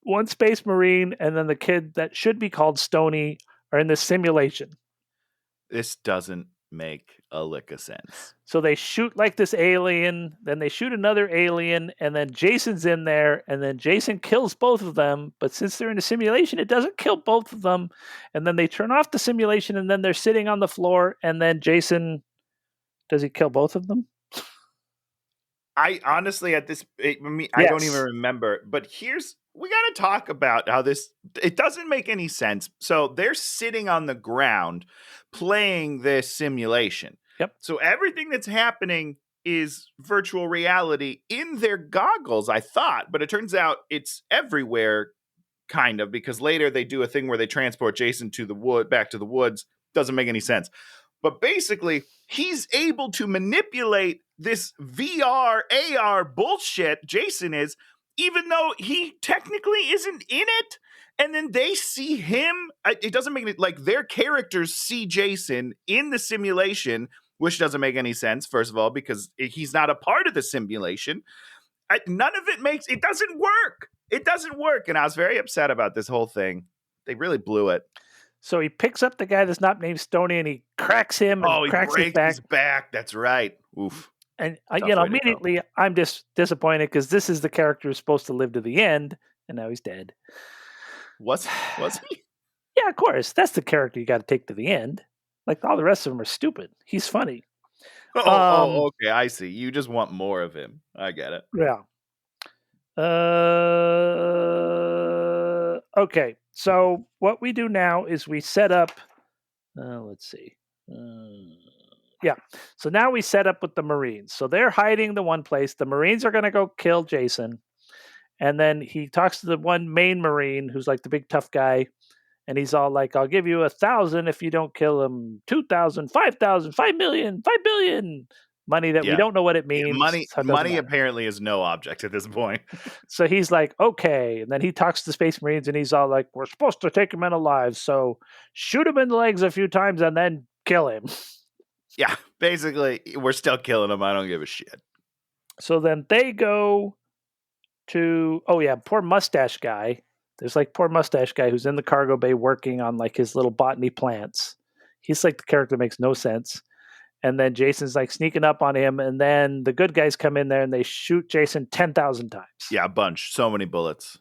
[SPEAKER 2] one Space Marine and then the kid that should be called Stony are in this simulation.
[SPEAKER 1] This doesn't make a lick of sense.
[SPEAKER 2] So they shoot like this alien, then they shoot another alien, and then Jason's in there, and then Jason kills both of them. But since they're in a simulation, it doesn't kill both of them. And then they turn off the simulation, and then they're sitting on the floor, and then Jason, does he kill both of them?
[SPEAKER 1] I honestly, I don't even
[SPEAKER 2] Yes.
[SPEAKER 1] remember. But we got to talk about how it doesn't make any sense. So they're sitting on the ground playing this simulation.
[SPEAKER 2] Yep.
[SPEAKER 1] So everything that's happening is virtual reality in their goggles, I thought. But it turns out it's everywhere, kind of, because later they do a thing where they transport Jason back to the woods. Doesn't make any sense. But basically, he's able to manipulate this VR, AR bullshit, Jason is, even though he technically isn't in it. And then they see him. It doesn't make it like their characters see Jason in the simulation, which doesn't make any sense, first of all, because he's not a part of the simulation. None of it doesn't work. It doesn't work. And I was very upset about this whole thing. They really blew it.
[SPEAKER 2] So he picks up the guy that's not named Stony and he cracks him and
[SPEAKER 1] he
[SPEAKER 2] cracks
[SPEAKER 1] breaks
[SPEAKER 2] his back.
[SPEAKER 1] His back. That's right. Oof.
[SPEAKER 2] And immediately I'm just disappointed because this is the character who's supposed to live to the end, and now he's dead.
[SPEAKER 1] Was he?
[SPEAKER 2] Yeah, of course. That's the character you got to take to the end. Like all the rest of them are stupid. He's funny.
[SPEAKER 1] Okay, I see. You just want more of him. I get it.
[SPEAKER 2] Yeah. Okay. So what we do now is we set up. Let's see. Yeah. So now we set up with the Marines. So they're hiding the one place. The Marines are going to go kill Jason. And then he talks to the one main Marine who's like the big tough guy. And he's all like, I'll give you 1,000 if you don't kill him. 2,000, 5,000, 5 million, 5 billion. Money that we don't know what it means.
[SPEAKER 1] Money apparently is no object at this point.
[SPEAKER 2] So he's like, okay. And then he talks to the Space Marines and he's all like, we're supposed to take him in alive. So shoot him in the legs a few times and then kill him.
[SPEAKER 1] Yeah, basically, we're still killing him. I don't give a shit.
[SPEAKER 2] So then they go to, poor mustache guy. There's like poor mustache guy who's in the cargo bay working on like his little botany plants. He's like the character that makes no sense. And then Jason's like sneaking up on him. And then the good guys come in there and they shoot Jason 10,000 times.
[SPEAKER 1] Yeah, a bunch. So many bullets.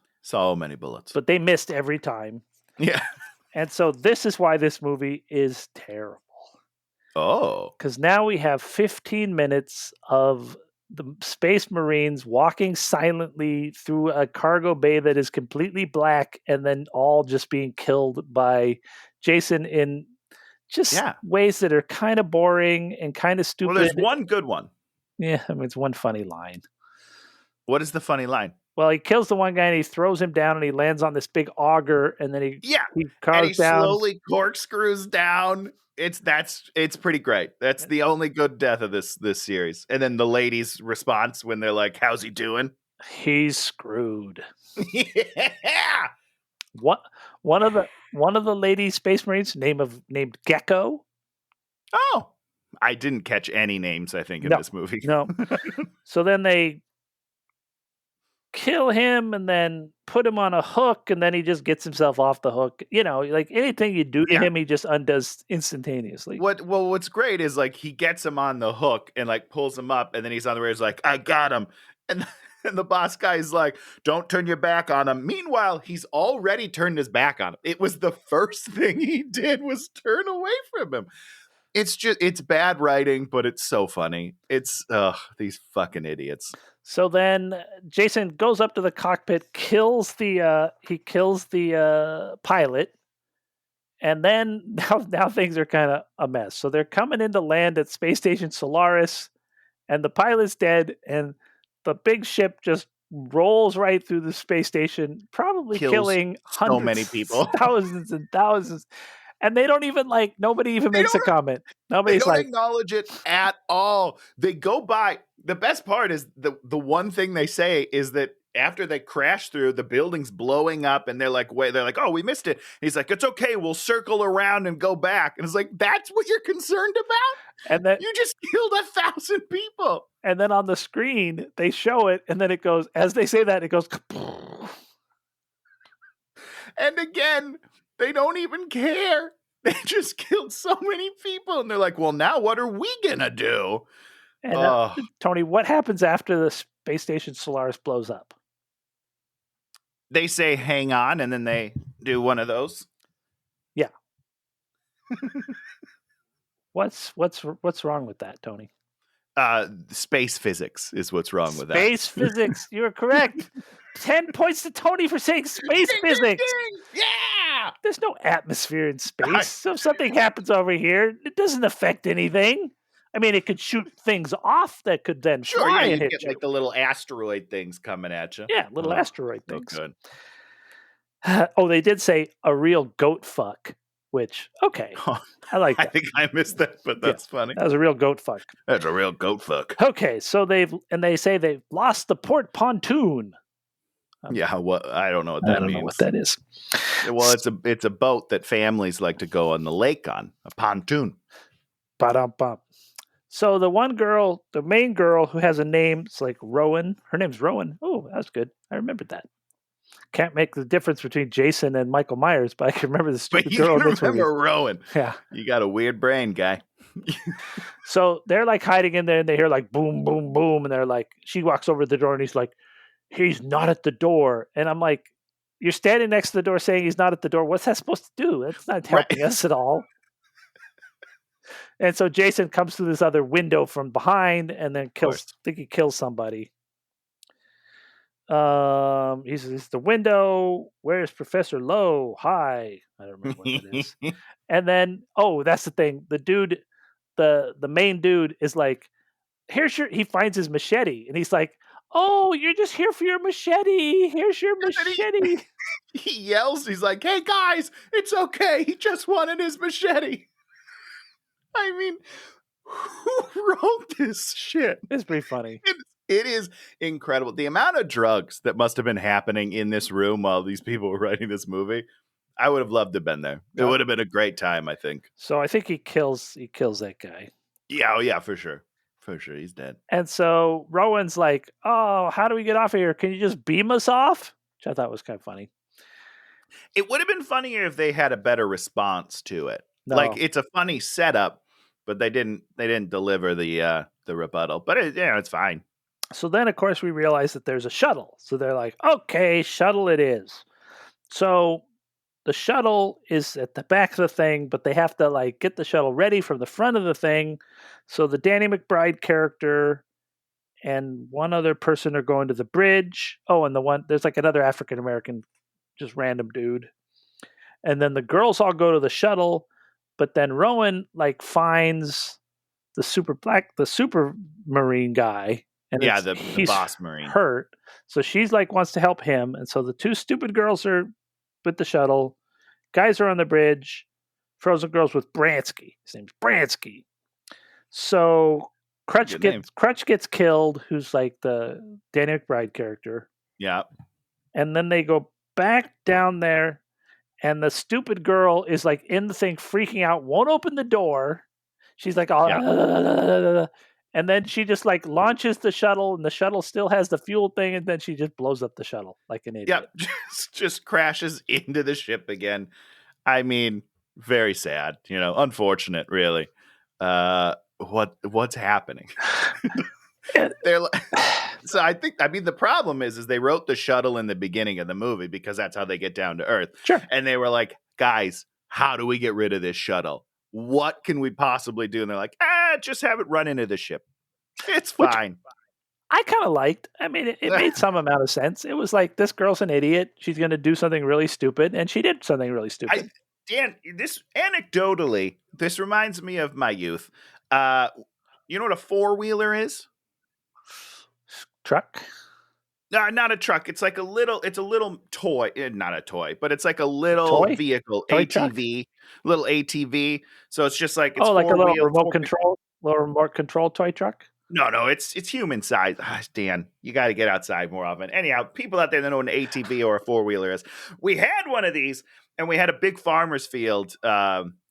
[SPEAKER 2] But they missed every time.
[SPEAKER 1] Yeah.
[SPEAKER 2] And so this is why this movie is terrible.
[SPEAKER 1] Oh.
[SPEAKER 2] Because now we have 15 minutes of the Space Marines walking silently through a cargo bay that is completely black and then all just being killed by Jason in just ways that are kind of boring and kind of stupid.
[SPEAKER 1] Well, there's one good one.
[SPEAKER 2] Yeah, I mean, it's one funny line.
[SPEAKER 1] What is the funny line?
[SPEAKER 2] Well, he kills the one guy and he throws him down and he lands on this big auger and then he
[SPEAKER 1] slowly corkscrews down. It's pretty great. That's the only good death of this series. And then the lady's response when they're like, "How's he doing?"
[SPEAKER 2] He's screwed.
[SPEAKER 1] Yeah.
[SPEAKER 2] One of the lady Space Marines named Gecko.
[SPEAKER 1] Oh, I didn't catch any names. I think in this movie.
[SPEAKER 2] No. So then they kill him and then put him on a hook and then he just gets himself off the hook. You know, like anything you do to him, he just undoes instantaneously.
[SPEAKER 1] What's great is like he gets him on the hook and like pulls him up and then he's on the radar. He's like, I got him. And the boss guy is like, don't turn your back on him. Meanwhile, he's already turned his back on him. It was the first thing he did was turn away from him. It's bad writing, but it's so funny. It's these fucking idiots.
[SPEAKER 2] So then Jason goes up to the cockpit, kills the pilot, and then now things are kind of a mess. So they're coming into land at Space Station Solaris, and the pilot's dead, and the big ship just rolls right through the space station, probably killing hundreds,
[SPEAKER 1] so many people,
[SPEAKER 2] thousands and thousands. And they don't even nobody even makes a comment. Nobody's
[SPEAKER 1] they don't acknowledge it at all. They go by. The best part is the one thing they say is that after they crash through, the building's blowing up, and they're like, wait, they're like, oh, we missed it. He's like, it's okay, we'll circle around and go back. And it's like, that's what you're concerned about?
[SPEAKER 2] And then
[SPEAKER 1] You just killed 1,000 people.
[SPEAKER 2] and then on the screen they show it, and then it goes, as they say that, it goes
[SPEAKER 1] And again, they don't even care. They just killed so many people, and they're like, well, now what are we gonna do?
[SPEAKER 2] and Tony, what happens after the space station Solaris blows up?
[SPEAKER 1] They say hang on, and then they do one of those.
[SPEAKER 2] Yeah. What's wrong with that, Tony?
[SPEAKER 1] Space physics is what's wrong with that.
[SPEAKER 2] Space physics. You're correct. 10 points to Tony for saying space
[SPEAKER 1] Ding, ding,
[SPEAKER 2] physics.
[SPEAKER 1] ding. Yeah.
[SPEAKER 2] There's no atmosphere in space. So if something happens over here, it doesn't affect anything. I mean, it could shoot things off that could then
[SPEAKER 1] Sure,
[SPEAKER 2] fly
[SPEAKER 1] yeah,
[SPEAKER 2] and
[SPEAKER 1] you
[SPEAKER 2] hit
[SPEAKER 1] get
[SPEAKER 2] you.
[SPEAKER 1] like the little asteroid things coming at you.
[SPEAKER 2] Yeah, little asteroid
[SPEAKER 1] So
[SPEAKER 2] things.
[SPEAKER 1] good.
[SPEAKER 2] Oh, they did say a real goat fuck, which, okay, I like
[SPEAKER 1] I
[SPEAKER 2] that.
[SPEAKER 1] think I missed that, but that's funny.
[SPEAKER 2] That was a real goat fuck.
[SPEAKER 1] That's a real goat fuck.
[SPEAKER 2] Okay, so they say they've lost the port pontoon.
[SPEAKER 1] Yeah, what I don't know what
[SPEAKER 2] I
[SPEAKER 1] that
[SPEAKER 2] don't
[SPEAKER 1] means.
[SPEAKER 2] know what that is.
[SPEAKER 1] Well, it's a boat that families like to go on the lake on, a pontoon.
[SPEAKER 2] Ba-dum-bum. So the one girl, the main girl who has a name, it's like Rowan. Her name's Rowan. Oh, that's good. I remembered that. Can't make the difference between Jason and Michael Myers, but I can remember the
[SPEAKER 1] But
[SPEAKER 2] stupid
[SPEAKER 1] you
[SPEAKER 2] girl
[SPEAKER 1] can
[SPEAKER 2] in this movie.
[SPEAKER 1] remember Rowan.
[SPEAKER 2] Yeah.
[SPEAKER 1] You got a weird brain, guy.
[SPEAKER 2] So they're like hiding in there, and they hear like boom, boom, boom, and they're like, she walks over to the door, and he's like, he's not at the door, and I'm like, you're standing next to the door saying he's not at the door. What's that supposed to do? That's not helping us at all. And so Jason comes through this other window from behind, and then kills. I think he kills somebody. He's the window. Where's Professor Lowe? Hi. I don't remember what that is. And then, oh, that's the thing. The dude, the main dude is like, he finds his machete, and he's like, oh, you're just here for your machete. Here's your machete.
[SPEAKER 1] He yells, he's like, hey guys, it's okay. He just wanted his machete. I mean, who wrote this shit?
[SPEAKER 2] It's pretty funny.
[SPEAKER 1] It is incredible. The amount of drugs that must have been happening in this room while these people were writing this movie, I would have loved to have been there. It would have been a great time, I think.
[SPEAKER 2] So I think he kills that guy.
[SPEAKER 1] Yeah, oh yeah, for sure. For sure, he's dead.
[SPEAKER 2] And so Rowan's like, oh, how do we get off of here? Can you just beam us off? Which I thought was kind of funny.
[SPEAKER 1] It would have been funnier if they had a better response to it.
[SPEAKER 2] No.
[SPEAKER 1] Like, it's a funny setup, but they didn't deliver the rebuttal. But it's fine.
[SPEAKER 2] So then, of course, we realize that there's a shuttle. So they're like, okay, shuttle it is. So the shuttle is at the back of the thing, but they have to like get the shuttle ready from the front of the thing. So the Danny McBride character and one other person are going to the bridge. Oh, and there's like another African American, just random dude. And then the girls all go to the shuttle, but then Rowan like finds the super marine guy. And
[SPEAKER 1] yeah, the boss marine
[SPEAKER 2] hurt. So she's like wants to help him. And so the two stupid girls are with the shuttle. Guys are on the bridge. Frozen girls with Bransky. His name's Bransky. So Crutch gets killed, who's like the Danny McBride character.
[SPEAKER 1] Yeah.
[SPEAKER 2] And then they go back down there, and the stupid girl is like in the thing freaking out, won't open the door. She's like, and then she just like launches the shuttle, and the shuttle still has the fuel thing, and then she just blows up the shuttle like an idiot.
[SPEAKER 1] Yep, just crashes into the ship again. I mean, very sad, unfortunate, really. What's happening? They're like, so the problem is they wrote the shuttle in the beginning of the movie because that's how they get down to Earth.
[SPEAKER 2] Sure.
[SPEAKER 1] And they were like, guys, how do we get rid of this shuttle? What can we possibly do? And they're like, just have it run into the ship. It's fine.
[SPEAKER 2] Which I kind of liked. I mean, it made some amount of sense. It was like, this girl's an idiot. She's going to do something really stupid. And she did something really stupid.
[SPEAKER 1] Dan, anecdotally, this reminds me of my youth. You know what a four-wheeler is?
[SPEAKER 2] Truck?
[SPEAKER 1] No, not a truck. It's like a little toy. Not a toy, but it's like a little vehicle.
[SPEAKER 2] Toy
[SPEAKER 1] ATV. Truck? Little ATV. So it's just like, it's
[SPEAKER 2] like a little
[SPEAKER 1] remote
[SPEAKER 2] remote control toy truck?
[SPEAKER 1] No, it's human size. Dan, you got to get outside more often. Anyhow, people out there that know what an ATV or a four-wheeler is. We had one of these, and we had a big farmer's field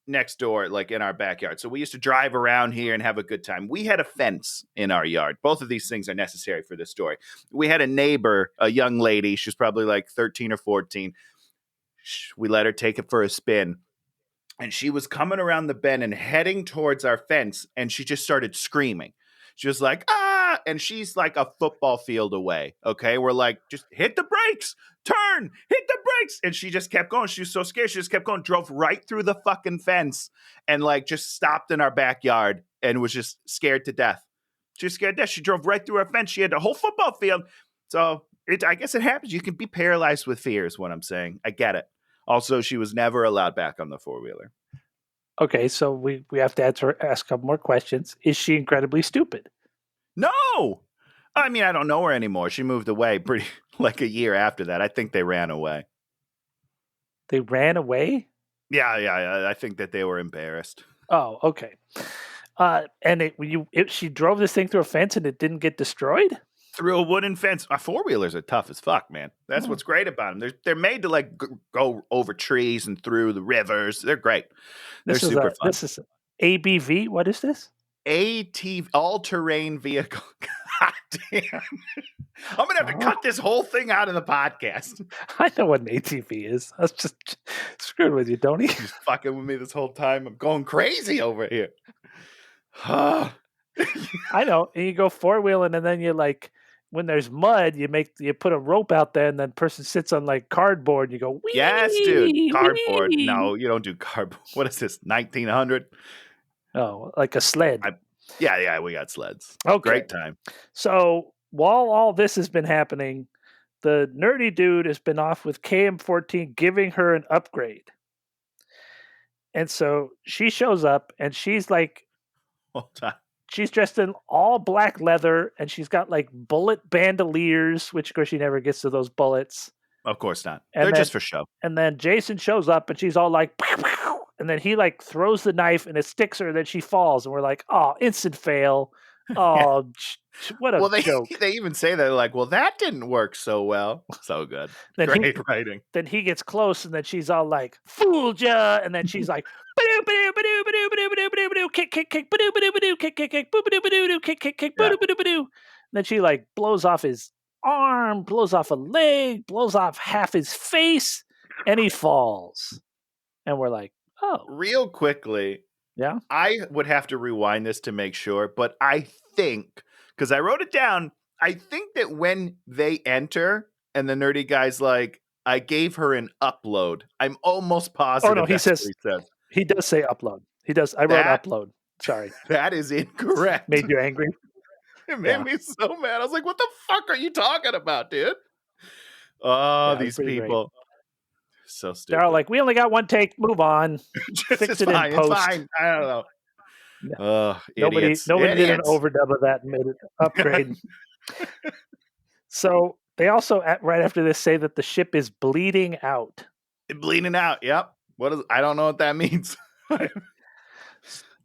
[SPEAKER 1] next door, like in our backyard. So we used to drive around here and have a good time. We had a fence in our yard. Both of these things are necessary for this story. We had a neighbor, a young lady. She's probably like 13 or 14. We let her take it for a spin. And she was coming around the bend and heading towards our fence, and she just started screaming. She was like, ah, and she's like a football field away. Okay. We're like, just hit the brakes, turn, hit the brakes. And she just kept going. She was so scared. She just kept going, drove right through the fucking fence and like just stopped in our backyard and was just scared to death. She was scared to death. She drove right through our fence. She had the whole football field. So I guess it happens. You can be paralyzed with fear is what I'm saying. I get it. Also, she was never allowed back on the four-wheeler.
[SPEAKER 2] Okay, so we have to ask a couple more questions. Is she incredibly stupid?
[SPEAKER 1] No! I mean, I don't know her anymore. She moved away pretty like a year after that. I think they ran away.
[SPEAKER 2] They ran away?
[SPEAKER 1] Yeah. I think that they were embarrassed.
[SPEAKER 2] Oh, okay. And she drove this thing through a fence and it didn't get destroyed?
[SPEAKER 1] Through a wooden fence. Four-wheelers are tough as fuck, man. That's what's great about them. They're made to like go over trees and through the rivers. They're great. They're super fun.
[SPEAKER 2] This is ABV. What is this?
[SPEAKER 1] ATV, all-terrain vehicle. God damn. I'm going to have to cut this whole thing out of the podcast.
[SPEAKER 2] I know what an ATV is. I was just screwing with you, Tony.
[SPEAKER 1] Just fucking with me this whole time. I'm going crazy over here.
[SPEAKER 2] I know. And you go four-wheeling and then you like, when there's mud, you put a rope out there and then person sits on like cardboard. You go, wee,
[SPEAKER 1] yes, dude. Cardboard.
[SPEAKER 2] wee.
[SPEAKER 1] No, you don't do cardboard. What is this? 1900?
[SPEAKER 2] Oh, like a sled.
[SPEAKER 1] Yeah, we got sleds.
[SPEAKER 2] Okay.
[SPEAKER 1] Great time.
[SPEAKER 2] So while all this has been happening, the nerdy dude has been off with KM14 giving her an upgrade. And so she shows up and she's like,
[SPEAKER 1] Hold on.
[SPEAKER 2] she's dressed in all black leather and she's got like bullet bandoliers, which of course she never gets to those bullets.
[SPEAKER 1] Of course not.
[SPEAKER 2] And
[SPEAKER 1] They're
[SPEAKER 2] then-
[SPEAKER 1] just for show.
[SPEAKER 2] And then Jason shows up and she's all like, pow, pow, and then he like throws the knife and it sticks her and then she falls. And we're like, oh, instant fail. Oh, what a joke.
[SPEAKER 1] They even say that, like, well, that didn't work so well. So good.
[SPEAKER 2] Then
[SPEAKER 1] Great writing.
[SPEAKER 2] Then he gets close and then she's all like, fooled ya. And then she's like, ba-doo, ba-doo, ba-doo, ba-doo, ba-doo, ba-doo, ba-doo, ba-doo, kick, kick, kick, ba-doo, ba-doo, ba-doo, kick, kick, kick, ba-doo, ba-doo, kick, kick, kick, ba-doo, ba-doo, ba-doo. And then she like blows off his arm, blows off a leg, blows off half his face, and he falls. And we're like, oh.
[SPEAKER 1] Real quickly.
[SPEAKER 2] Yeah.
[SPEAKER 1] I would have to rewind this to make sure, but I think, because I wrote it down, I think that when they enter and the nerdy guy's like, I gave her an upload. I'm almost positive.
[SPEAKER 2] Oh, no, he
[SPEAKER 1] that's what
[SPEAKER 2] says, he does say upload. He does. I wrote upload. Sorry.
[SPEAKER 1] That is incorrect.
[SPEAKER 2] Made you angry?
[SPEAKER 1] It made me so mad. I was like, what the fuck are you talking about, dude? Oh, these people.
[SPEAKER 2] Great.
[SPEAKER 1] So stupid.
[SPEAKER 2] They're all like, we only got one take. Move on.
[SPEAKER 1] Fix it
[SPEAKER 2] in post.
[SPEAKER 1] It's fine. I don't know.
[SPEAKER 2] No.
[SPEAKER 1] Nobody
[SPEAKER 2] did an overdub of that and made it upgrade. So they also, right after this, say that the ship is bleeding out.
[SPEAKER 1] Bleeding out. Yep. I don't know what that means.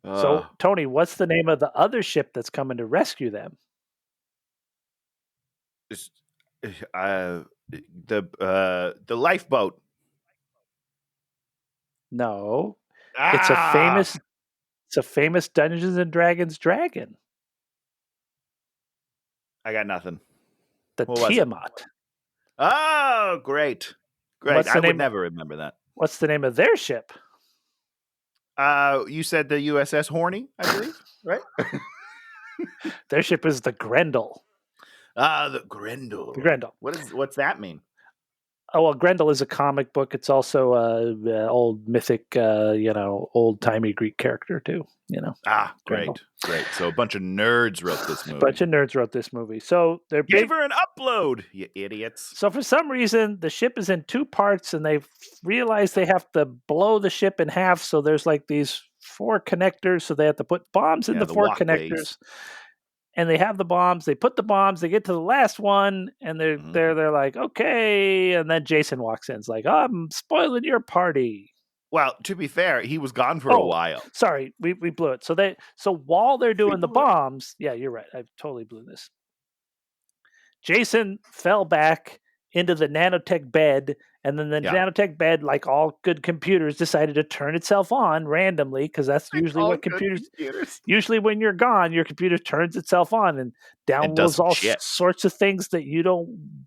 [SPEAKER 2] So, Tony, what's the name of the other ship that's coming to rescue them?
[SPEAKER 1] The lifeboat.
[SPEAKER 2] No. It's a famous Dungeons and Dragons dragon.
[SPEAKER 1] I got nothing.
[SPEAKER 2] The Tiamat.
[SPEAKER 1] Oh, great. I would never remember that.
[SPEAKER 2] What's the name of their ship?
[SPEAKER 1] You said the USS Horny, I believe, right?
[SPEAKER 2] Their ship is the Grendel.
[SPEAKER 1] The Grendel.
[SPEAKER 2] The Grendel.
[SPEAKER 1] What's that mean?
[SPEAKER 2] Oh, well, Grendel is a comic book. It's also a old mythic, old-timey Greek character, too,
[SPEAKER 1] Great. So a bunch of nerds wrote this movie. So they're Give her an upload, you idiots.
[SPEAKER 2] So for some reason, the ship is in two parts, and they realize they have to blow the ship in half, so there's like these 4 connectors, so they have to put bombs in the 4 connectors. And they have the bombs. They put the bombs. They get to the last one, and they're like, okay. And then Jason walks in. It's like, I'm spoiling your party.
[SPEAKER 1] Well, to be fair, he was gone for a while.
[SPEAKER 2] Sorry, we blew it. So while they're doing the
[SPEAKER 1] blew it.
[SPEAKER 2] bombs, yeah, you're right. I totally blew this. Jason fell back into the nanotech bed, and then the nanotech bed, like all good computers, decided to turn itself on randomly, because that's usually what computers. Usually, when you're gone, your computer turns itself on and downloads all sorts of things that you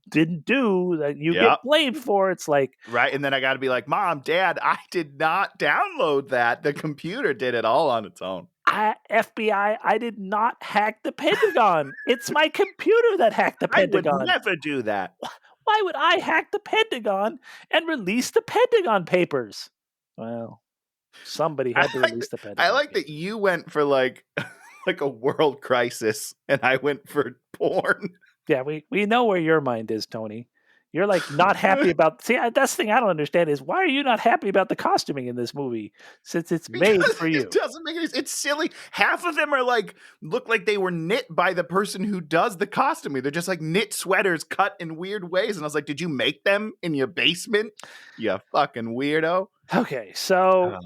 [SPEAKER 2] didn't do that you get blamed for. It's like,
[SPEAKER 1] right, and then I got to be like, Mom, Dad, I did not download that. The computer did it all on its own.
[SPEAKER 2] FBI, I did not hack the Pentagon. It's my computer that hacked the Pentagon.
[SPEAKER 1] I would never do that.
[SPEAKER 2] Why would I hack the Pentagon and release the Pentagon Papers? Well, somebody had to release the Pentagon.
[SPEAKER 1] I like that you went for like a world crisis, and I went for porn.
[SPEAKER 2] Yeah, we know where your mind is, Tony. You're like not happy about. See, that's the thing I don't understand is why are you not happy about the costuming in this movie since it's made for you?
[SPEAKER 1] It doesn't make any sense. It's silly. Half of them are like look like they were knit by the person who does the costuming. They're just like knit sweaters cut in weird ways. And I was like, did you make them in your basement? You fucking weirdo.
[SPEAKER 2] Okay, so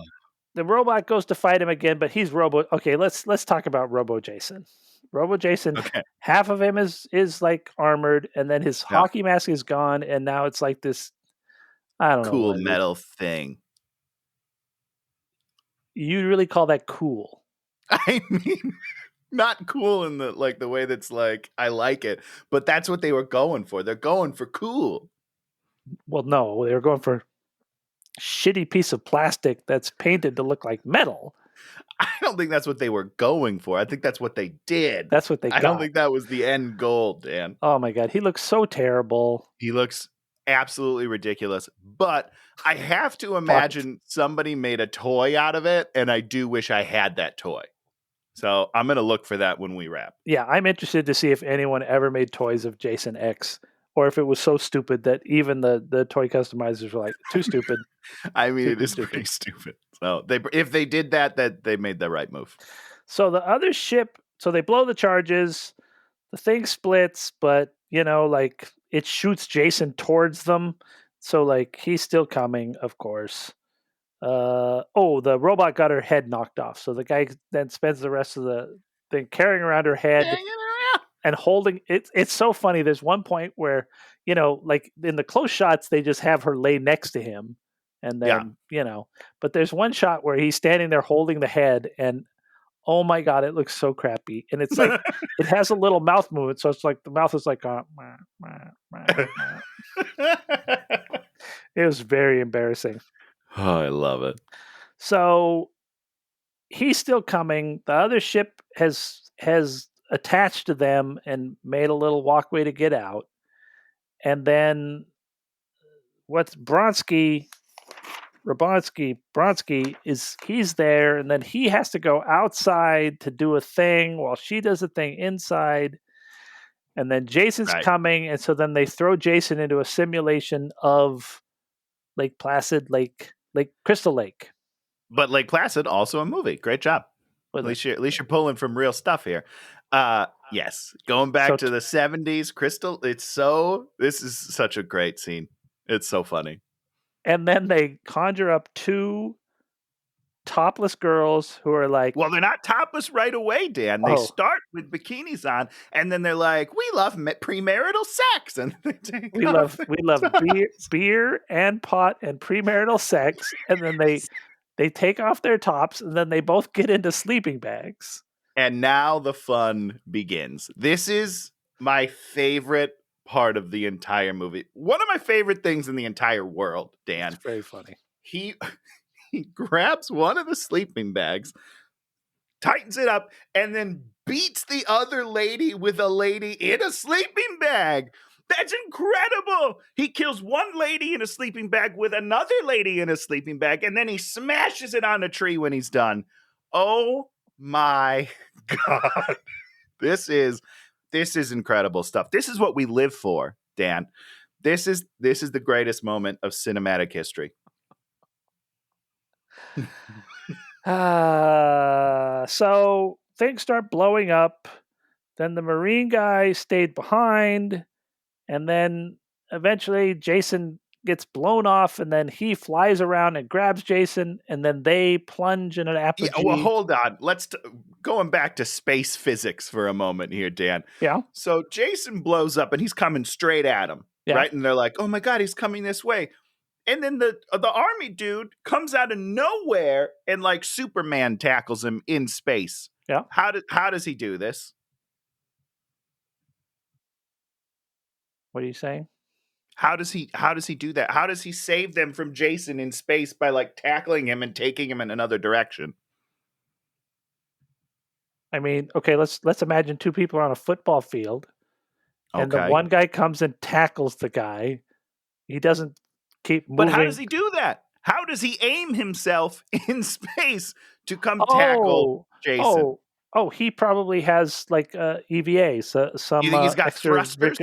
[SPEAKER 2] the robot goes to fight him again, but he's Robo. Okay, let's talk about Robo Jason. Robo Jason, half of him is like armored, and then his hockey mask is gone, and now it's like this, I don't know.
[SPEAKER 1] Cool metal thing.
[SPEAKER 2] You really call that cool?
[SPEAKER 1] I mean, not cool in the like the way that's like I like it, but that's what they were going for. They're going for cool.
[SPEAKER 2] Well, no, they were going for shitty piece of plastic that's painted to look like metal.
[SPEAKER 1] I don't think that's what they were going for. I think that's what they did.
[SPEAKER 2] That's what they got.
[SPEAKER 1] I don't think that was the end goal, Dan.
[SPEAKER 2] Oh my God. He looks so terrible.
[SPEAKER 1] He looks absolutely ridiculous. But I have to imagine somebody made a toy out of it, and I do wish I had that toy. So I'm going to look for that when we wrap.
[SPEAKER 2] Yeah, I'm interested to see if anyone ever made toys of Jason X, or if it was so stupid that even the toy customizers were like, too stupid.
[SPEAKER 1] I mean, it is pretty stupid. So if they did that they made the right move.
[SPEAKER 2] So the other ship, so they blow the charges, the thing splits, but like it shoots Jason towards them. So like he's still coming, of course. The robot got her head knocked off. So the guy then spends the rest of the thing carrying around her head and holding it. It's so funny. There's one point where, like in the close shots, they just have her lay next to him. And then, but there's one shot where he's standing there holding the head, and oh my God, it looks so crappy. And it's like, it has a little mouth movement. So it's like the mouth is like, it was very embarrassing.
[SPEAKER 1] Oh, I love it.
[SPEAKER 2] So he's still coming. The other ship has attached to them and made a little walkway to get out. And then what's Bronsky is he's there, and then he has to go outside to do a thing while she does a thing inside. And then Jason's coming, and so then they throw Jason into a simulation of Lake Placid, Lake Crystal Lake.
[SPEAKER 1] But Lake Placid, also a movie. Great job. At least you're pulling from real stuff here. Yes. Going back to the 70s, Crystal, this is such a great scene. It's so funny.
[SPEAKER 2] And then they conjure up two topless girls who are like...
[SPEAKER 1] Well, they're not topless right away, Dan. They start with bikinis on, and then they're like, we love premarital sex. And
[SPEAKER 2] we love beer and pot and premarital sex. And then they take off their tops, and then they both get into sleeping bags.
[SPEAKER 1] And now the fun begins. This is my favorite part of the entire movie. One of my favorite things in the entire world, Dan.
[SPEAKER 2] It's very funny.
[SPEAKER 1] He grabs one of the sleeping bags, tightens it up, and then beats the other lady with a lady in a sleeping bag. That's incredible. He kills one lady in a sleeping bag with another lady in a sleeping bag, and then he smashes it on a tree when he's done. Oh my God. This is incredible stuff. This is what we live for, Dan. This is the greatest moment of cinematic history.
[SPEAKER 2] So things start blowing up. Then the Marine guy stayed behind. And then eventually Jason gets blown off, and then he flies around and grabs Jason, and then they plunge in an
[SPEAKER 1] Yeah,
[SPEAKER 2] apogee.
[SPEAKER 1] well, hold on. Going back to space physics for a moment here, Dan.
[SPEAKER 2] Yeah,
[SPEAKER 1] So Jason blows up and he's coming straight at him,
[SPEAKER 2] yeah.
[SPEAKER 1] right? And they're like, "Oh my god, he's coming this way." And then the army dude comes out of nowhere and like Superman tackles him in space.
[SPEAKER 2] Yeah.
[SPEAKER 1] How does he do this?
[SPEAKER 2] What are you saying?
[SPEAKER 1] How does he do that? How does he save them from Jason in space by like tackling him and taking him in another direction?
[SPEAKER 2] I mean, okay, let's imagine two people are on a football field, and the
[SPEAKER 1] Okay.
[SPEAKER 2] one guy comes and tackles the guy. He doesn't keep moving.
[SPEAKER 1] But how does he do that? How does he aim himself in space to come tackle Jason?
[SPEAKER 2] Oh, he probably has like EVA, so some
[SPEAKER 1] You think he's got
[SPEAKER 2] extra
[SPEAKER 1] thrusters?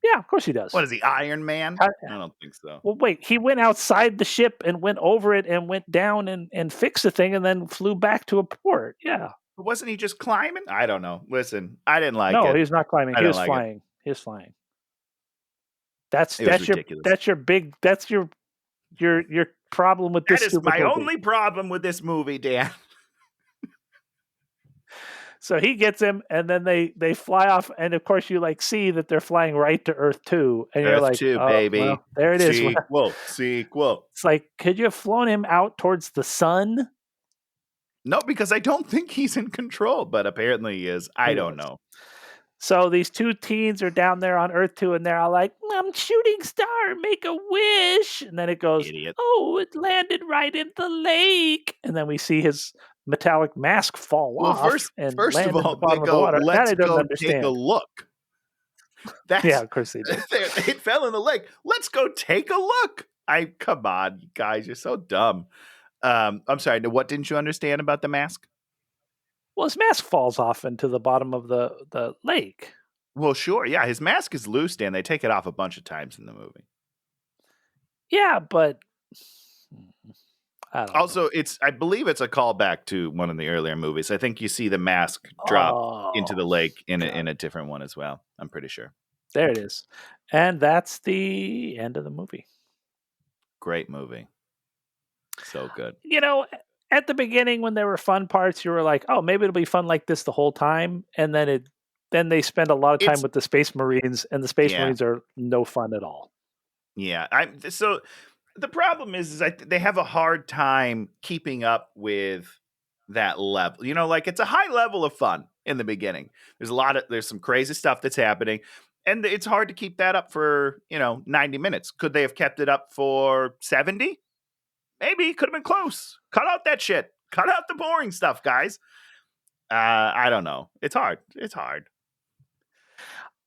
[SPEAKER 2] Yeah, of course he does.
[SPEAKER 1] What is he, Iron Man?
[SPEAKER 2] How-
[SPEAKER 1] I don't think so.
[SPEAKER 2] Well, wait, he went outside the ship and went over it and went down and fixed the thing and then flew back to a port. Yeah.
[SPEAKER 1] But wasn't he just climbing? I don't know. Listen, I didn't like
[SPEAKER 2] No,
[SPEAKER 1] it.
[SPEAKER 2] he's not climbing.
[SPEAKER 1] I
[SPEAKER 2] He
[SPEAKER 1] didn't
[SPEAKER 2] was
[SPEAKER 1] like it.
[SPEAKER 2] flying. He was flying. That's
[SPEAKER 1] It was
[SPEAKER 2] that's your
[SPEAKER 1] ridiculous.
[SPEAKER 2] that's your big that's your problem with this
[SPEAKER 1] That is
[SPEAKER 2] stupid
[SPEAKER 1] my
[SPEAKER 2] movie.
[SPEAKER 1] only problem with this movie, Dan.
[SPEAKER 2] So he gets him, and then they fly off, and of course you like see that they're flying right to Earth 2, and you're
[SPEAKER 1] Earth
[SPEAKER 2] like,
[SPEAKER 1] 2,
[SPEAKER 2] oh,
[SPEAKER 1] baby.
[SPEAKER 2] well, there it is.
[SPEAKER 1] Sequel.
[SPEAKER 2] It's like, could you have flown him out towards the sun?
[SPEAKER 1] No, because I don't think he's in control, but apparently he is. I
[SPEAKER 2] He
[SPEAKER 1] don't
[SPEAKER 2] is.
[SPEAKER 1] know.
[SPEAKER 2] So these two teens are down there on Earth 2, and they're all like, shooting star, make a wish. And then it goes,
[SPEAKER 1] Idiot.
[SPEAKER 2] oh, it landed right in the lake. And then we see his metallic mask fall
[SPEAKER 1] Well,
[SPEAKER 2] off
[SPEAKER 1] first
[SPEAKER 2] and
[SPEAKER 1] of
[SPEAKER 2] land
[SPEAKER 1] all,
[SPEAKER 2] at the
[SPEAKER 1] they
[SPEAKER 2] bottom of the
[SPEAKER 1] go,
[SPEAKER 2] water. That
[SPEAKER 1] let's
[SPEAKER 2] I don't
[SPEAKER 1] go
[SPEAKER 2] understand.
[SPEAKER 1] take a look. That's,
[SPEAKER 2] Yeah, of course they did.
[SPEAKER 1] It fell in the lake. Let's go take a look. Come on, you guys, you're so dumb. I'm sorry. What didn't you understand about the mask?
[SPEAKER 2] Well, his mask falls off into the bottom of the lake.
[SPEAKER 1] Well, sure. Yeah, his mask is loose, Dan. They take it off a bunch of times in the movie.
[SPEAKER 2] Yeah, but I don't know.
[SPEAKER 1] Also, I believe it's a callback to one of the earlier movies. I think you see the mask drop into the lake in a different one as well. I'm pretty sure.
[SPEAKER 2] There it is. And that's the end of the movie.
[SPEAKER 1] Great movie. So good.
[SPEAKER 2] You know, at the beginning when there were fun parts, you were like, oh, maybe it'll be fun like this the whole time. And then they spend a lot of time with the Space Marines, and the Space Marines are no fun at all.
[SPEAKER 1] Yeah. So the problem is they have a hard time keeping up with that level. You know, like it's a high level of fun in the beginning. There's some crazy stuff that's happening, and it's hard to keep that up for, 90 minutes. Could they have kept it up for 70? Maybe. Could have been close. Cut out that shit. Cut out the boring stuff, guys. I don't know. It's hard.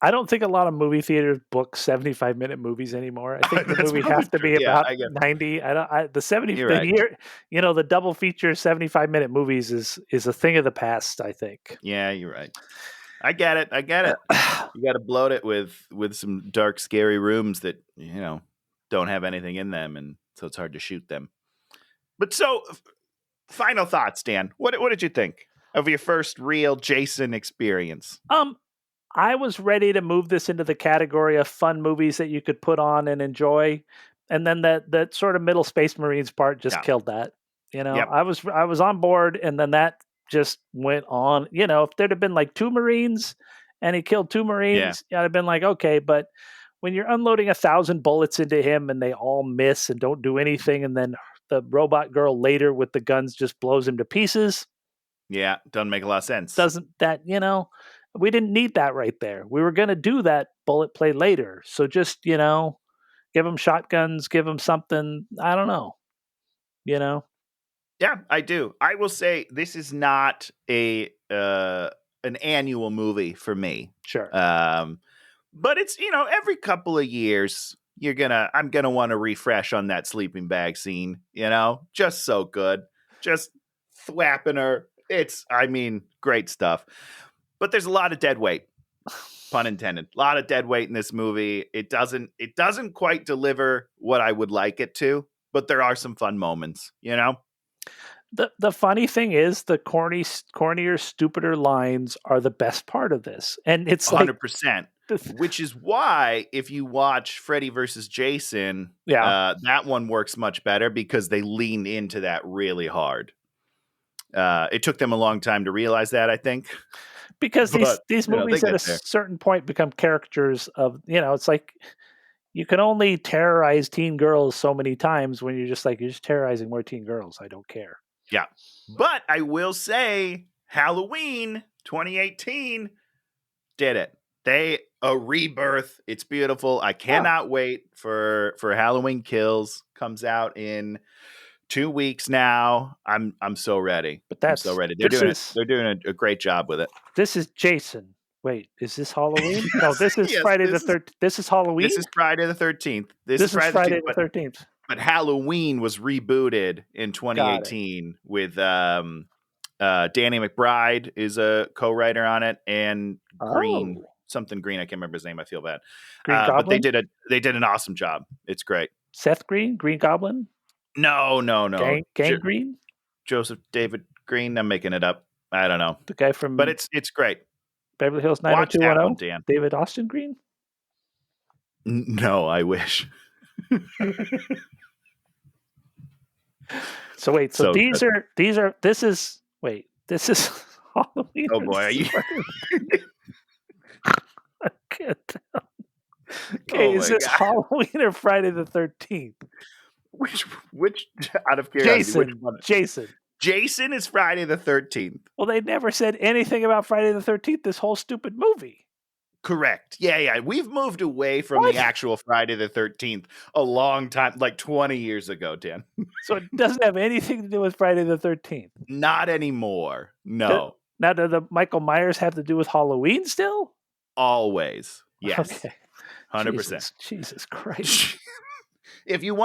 [SPEAKER 2] I don't think a lot of movie theaters book 75-minute movies anymore. I think the
[SPEAKER 1] That's
[SPEAKER 2] movie
[SPEAKER 1] probably
[SPEAKER 2] has to
[SPEAKER 1] true.
[SPEAKER 2] be
[SPEAKER 1] Yeah,
[SPEAKER 2] about
[SPEAKER 1] I guess.
[SPEAKER 2] 90. The 70
[SPEAKER 1] You're
[SPEAKER 2] the
[SPEAKER 1] right.
[SPEAKER 2] year, the double feature 75-minute movies is a thing of the past, I think.
[SPEAKER 1] Yeah, you're right. I get it. You got to bloat it with some dark, scary rooms that, don't have anything in them, and so it's hard to shoot them. But so, final thoughts, Dan. What did you think of your first real Jason experience?
[SPEAKER 2] I was ready to move this into the category of fun movies that you could put on and enjoy, and then that sort of middle Space Marines part just killed that. Yep. I was on board, and then that just went on. If there'd have been like 2 Marines and he killed 2 Marines, I'd have been like, okay. But when you're unloading 1,000 bullets into him and they all miss and don't do anything, and then the robot girl later with the guns just blows him to pieces.
[SPEAKER 1] Yeah, doesn't make a lot of sense.
[SPEAKER 2] Doesn't that, we didn't need that right there. We were going to do that bullet play later. So just, give them shotguns, give them something. I don't know.
[SPEAKER 1] Yeah, I do. I will say this is not an annual movie for me.
[SPEAKER 2] Sure.
[SPEAKER 1] But it's, every couple of years I'm gonna want to refresh on that sleeping bag scene, just so good. Just thwapping her. Great stuff. But there's a lot of dead weight. Pun intended. A lot of dead weight in this movie. It doesn't quite deliver what I would like it to, but there are some fun moments,
[SPEAKER 2] The funny thing is the cornier, stupider lines are the best part of this. And it's
[SPEAKER 1] 100%. which is why if you watch Freddy versus Jason,
[SPEAKER 2] Yeah.
[SPEAKER 1] that one works much better because they lean into that really hard. It took them a long time to realize that, I think.
[SPEAKER 2] Because
[SPEAKER 1] But,
[SPEAKER 2] these
[SPEAKER 1] you know, they
[SPEAKER 2] movies at
[SPEAKER 1] get
[SPEAKER 2] a
[SPEAKER 1] there.
[SPEAKER 2] certain point become caricatures of, it's like you can only terrorize teen girls so many times when you're just terrorizing more teen girls. I don't care.
[SPEAKER 1] Yeah. But I will say Halloween 2018 did it. A rebirth. It's beautiful. I cannot wait for Halloween Kills. Comes out in 2 weeks now. I'm so ready.
[SPEAKER 2] But
[SPEAKER 1] I'm so ready. They're doing a great job with it.
[SPEAKER 2] This is Jason. Wait, is this Halloween? No, this is
[SPEAKER 1] Yes,
[SPEAKER 2] Friday the 13th. This is Halloween?
[SPEAKER 1] This is Friday the 13th.
[SPEAKER 2] This is Friday the 13th.
[SPEAKER 1] But Halloween was rebooted in 2018 with Danny McBride is a co-writer on it, and Green, something Green. I can't remember his name. I feel bad.
[SPEAKER 2] Green
[SPEAKER 1] But
[SPEAKER 2] Goblin?
[SPEAKER 1] they did an awesome job. It's great.
[SPEAKER 2] Seth Green? Green Goblin?
[SPEAKER 1] No.
[SPEAKER 2] Gang Green?
[SPEAKER 1] Joseph David Green. I'm making it up. I don't know.
[SPEAKER 2] The guy from
[SPEAKER 1] But it's great.
[SPEAKER 2] Beverly Hills
[SPEAKER 1] Watch that one,
[SPEAKER 2] 90210?
[SPEAKER 1] Dan.
[SPEAKER 2] David Austin Green?
[SPEAKER 1] No, I wish.
[SPEAKER 2] So wait, this is Halloween.
[SPEAKER 1] Oh boy, are you?
[SPEAKER 2] I can't tell. Okay, is this Halloween or Friday the 13th?
[SPEAKER 1] Which out of curiosity, which one?
[SPEAKER 2] Jason
[SPEAKER 1] is Friday the 13th.
[SPEAKER 2] Well, they never said anything about Friday the 13th this whole stupid movie.
[SPEAKER 1] Correct. Yeah. We've moved away from the actual Friday the 13th a long time, like 20 years ago, Dan.
[SPEAKER 2] So it doesn't have anything to do with Friday the 13th?
[SPEAKER 1] Not anymore. No.
[SPEAKER 2] Now, do the Michael Myers have to do with Halloween still?
[SPEAKER 1] Always. Yes.
[SPEAKER 2] Okay.
[SPEAKER 1] 100%.
[SPEAKER 2] Jesus Christ.
[SPEAKER 1] If you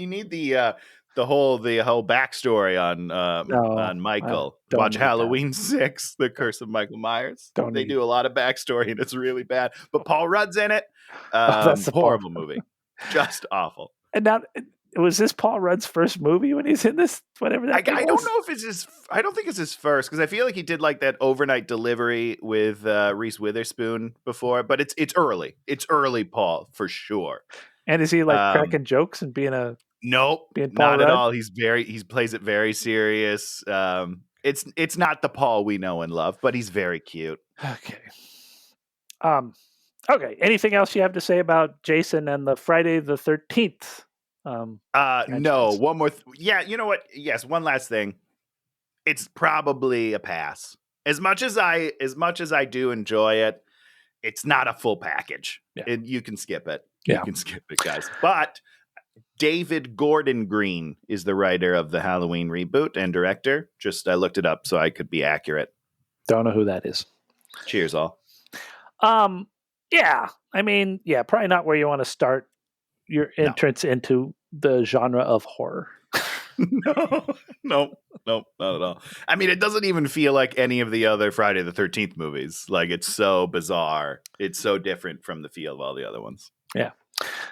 [SPEAKER 1] need the whole backstory on Michael, watch Halloween 6, The Curse of Michael Myers. They do a lot of backstory and it's really bad. But Paul Rudd's in it. That's a horrible movie. Just awful.
[SPEAKER 2] And now, was this Paul Rudd's first movie when he's in this? Whatever that
[SPEAKER 1] I don't know if it's his. I don't think it's his first because I feel like he did like that Overnight Delivery with Reese Witherspoon before. But it's early. It's early, Paul, for sure.
[SPEAKER 2] And is he cracking jokes and being a?
[SPEAKER 1] Nope, not at all. He plays it very serious. It's not the Paul we know and love, but he's very cute.
[SPEAKER 2] Okay. Okay. Anything else you have to say about Jason and the Friday the 13th?
[SPEAKER 1] No. One more. Yeah. You know what? Yes. One last thing. It's probably a pass. As much as I do enjoy it, it's not a full package. Yeah. You can skip it.
[SPEAKER 2] Yeah.
[SPEAKER 1] You can skip it, guys. But David Gordon Green is the writer of the Halloween reboot and director. I looked it up so I could be accurate.
[SPEAKER 2] Don't know who that is.
[SPEAKER 1] Cheers, all.
[SPEAKER 2] Yeah. I mean, probably not where you want to start your entrance into the genre of horror.
[SPEAKER 1] No, not at all. I mean, it doesn't even feel like any of the other Friday the 13th movies. Like, it's so bizarre. It's so different from the feel of all the other ones.
[SPEAKER 2] Yeah.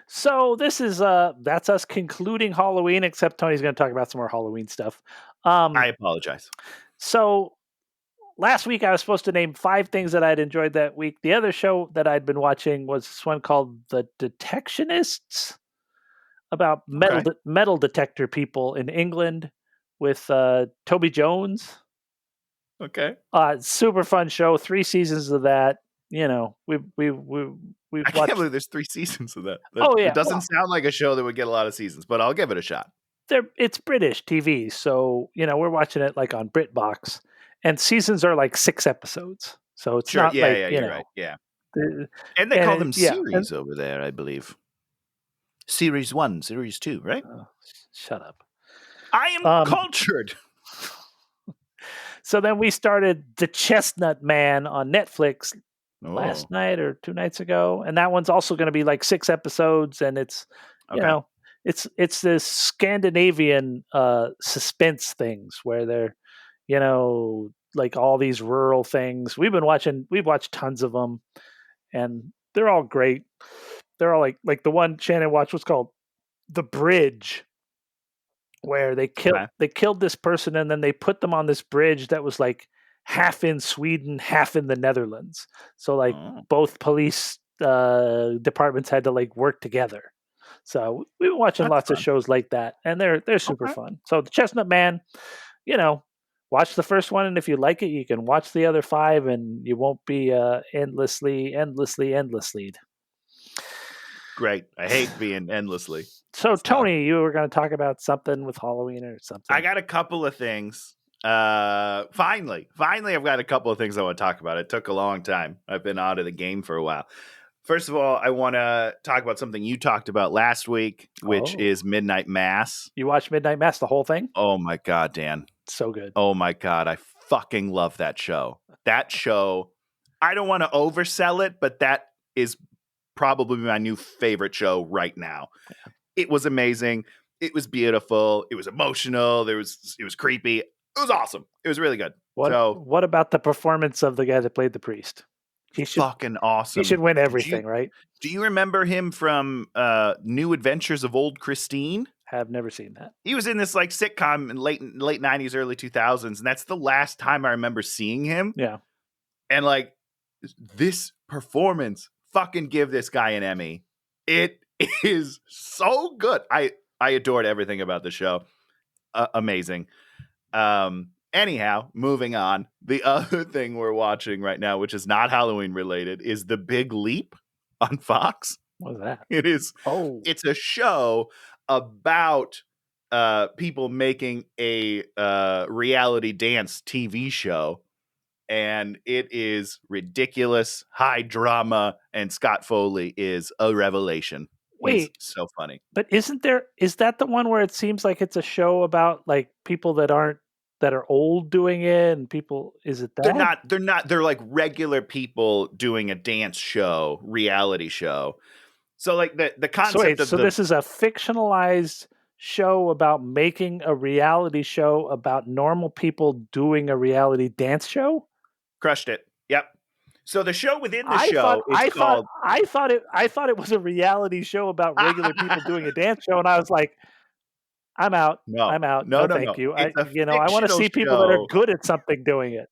[SPEAKER 2] So this is that's us concluding Halloween, except Tony's going to talk about some more Halloween stuff.
[SPEAKER 1] I apologize.
[SPEAKER 2] So last week I was supposed to name 5 things that I'd enjoyed that week. The other show that I'd been watching was this one called The Detectionists, about metal detector people in England with Toby Jones.
[SPEAKER 1] Okay.
[SPEAKER 2] Super fun show. 3 seasons of that. You know, we've
[SPEAKER 1] I can't believe there's 3 seasons of that.
[SPEAKER 2] It
[SPEAKER 1] doesn't sound like a show that would get a lot of seasons, but I'll give it a shot.
[SPEAKER 2] It's British TV, so we're watching it like on BritBox, and seasons are like 6 episodes, so it's not
[SPEAKER 1] you're
[SPEAKER 2] right.
[SPEAKER 1] Yeah, and they call them series over there, I believe. Series 1, Series 2, right?
[SPEAKER 2] Shut up.
[SPEAKER 1] I am cultured.
[SPEAKER 2] So then we started The Chestnut Man on Netflix last night or 2 nights ago, and that one's also going to be like 6 episodes, and it's it's this Scandinavian suspense things where they're like all these rural things. We've watched tons of them, and they're all great. They're all like the one Shannon watched was called The Bridge, where they killed this person and then they put them on this bridge that was like half in Sweden, half in the Netherlands. So like
[SPEAKER 1] Oh,
[SPEAKER 2] both police departments had to like work together. So we've been watching
[SPEAKER 1] that's
[SPEAKER 2] lots of
[SPEAKER 1] fun.
[SPEAKER 2] shows like that, and they're super
[SPEAKER 1] Okay.
[SPEAKER 2] fun. So the Chestnut Man, you know, watch the first one, and if you like it, you can watch the other 5, and you won't be endlessly.
[SPEAKER 1] Great. I hate being endlessly.
[SPEAKER 2] So
[SPEAKER 1] stuck.
[SPEAKER 2] Tony, you were going to talk about something with Halloween or something.
[SPEAKER 1] I got a couple of things. Finally, I've got a couple of things I want to talk about. It took a long time. I've been out of the game for a while. First of all, I want to talk about something you talked about last week, which is Midnight Mass.
[SPEAKER 2] You watched Midnight Mass, the whole thing?
[SPEAKER 1] Oh my God, Dan.
[SPEAKER 2] So good.
[SPEAKER 1] Oh my God. I fucking love that show. That show, I don't want to oversell it, but that is probably my new favorite show right now.
[SPEAKER 2] Yeah.
[SPEAKER 1] It was amazing. It was beautiful. It was emotional. It was creepy. It was awesome. It was really good.
[SPEAKER 2] What about the performance of the guy that played the priest? He should
[SPEAKER 1] fucking awesome.
[SPEAKER 2] He should win everything, right?
[SPEAKER 1] Do you remember him from New Adventures of Old Christine?
[SPEAKER 2] Have never seen that.
[SPEAKER 1] He was in this like sitcom in late 90s, early 2000s, and that's the last time I remember seeing him.
[SPEAKER 2] Yeah.
[SPEAKER 1] And like this performance, fucking give this guy an Emmy. It is so good. I adored everything about the show. Amazing. Anyhow, moving on. The other thing we're watching right now, which is not Halloween related, is The Big Leap on Fox.
[SPEAKER 2] What is that?
[SPEAKER 1] It is.
[SPEAKER 2] Oh,
[SPEAKER 1] It's a show about people making a reality dance TV show, and it is ridiculous, high drama, and Scott Foley is a revelation. He's
[SPEAKER 2] wait.
[SPEAKER 1] so funny.
[SPEAKER 2] But is that the one where it seems like it's a show about like people that are old doing it and people, is it that?
[SPEAKER 1] They're like regular people doing a dance show, reality show. So like the concept
[SPEAKER 2] So this is a fictionalized show about making a reality show about normal people doing a reality dance show?
[SPEAKER 1] Crushed it. Yep. So the show within the show is called.
[SPEAKER 2] I thought it was a reality show about regular people doing a dance show, and I was like, I'm out.
[SPEAKER 1] No.
[SPEAKER 2] I'm out.
[SPEAKER 1] No,
[SPEAKER 2] Thank you.
[SPEAKER 1] It's a
[SPEAKER 2] I want to
[SPEAKER 1] fictional
[SPEAKER 2] see people that are
[SPEAKER 1] show.
[SPEAKER 2] good at something doing it.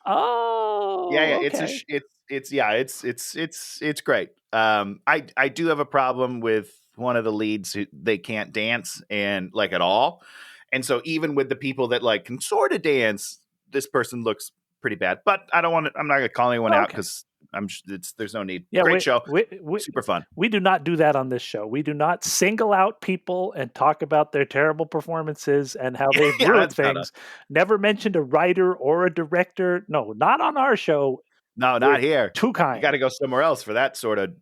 [SPEAKER 2] Oh,
[SPEAKER 1] Yeah.
[SPEAKER 2] okay.
[SPEAKER 1] It's great. I do have a problem with one of the leads who they can't dance and like at all, and so even with the people that like can sort of dance, this person looks pretty bad. But I'm not going to call anyone out because there's no need.
[SPEAKER 2] Yeah,
[SPEAKER 1] great show,
[SPEAKER 2] we,
[SPEAKER 1] super fun.
[SPEAKER 2] We do not do that on this show. We do not single out people and talk about their terrible performances and how they've ruined things. Never mentioned a writer or a director. No, not on our show.
[SPEAKER 1] No, not here.
[SPEAKER 2] Too kind.
[SPEAKER 1] You got to go somewhere else for that sort of,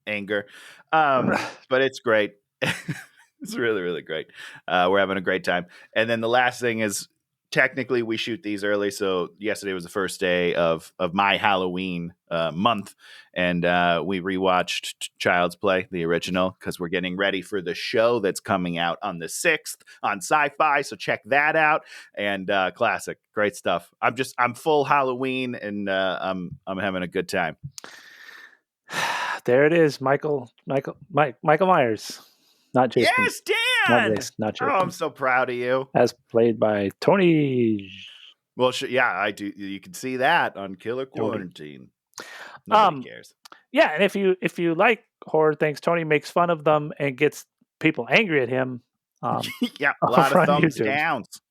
[SPEAKER 1] anger. But it's great. It's really, really great. We're having a great time. And then the last thing is, technically we shoot these early, so yesterday was the first day of my Halloween month, and we rewatched Child's Play, the original, because we're getting ready for the show that's coming out on the 6th on Sci-Fi, so check that out. And classic, great stuff. I'm full Halloween, and I'm having a good time.
[SPEAKER 2] There it is, Michael Myers. Not Jason.
[SPEAKER 1] Yes, Dan!
[SPEAKER 2] Not Jason.
[SPEAKER 1] Oh, I'm so proud of you.
[SPEAKER 2] As played by Tony.
[SPEAKER 1] Well, yeah, I do. You can see that on Killer Quarantine. Nobody cares.
[SPEAKER 2] Yeah, and if you like horror things, Tony makes fun of them and gets people angry at him.
[SPEAKER 1] Yeah, a lot of thumbs downs.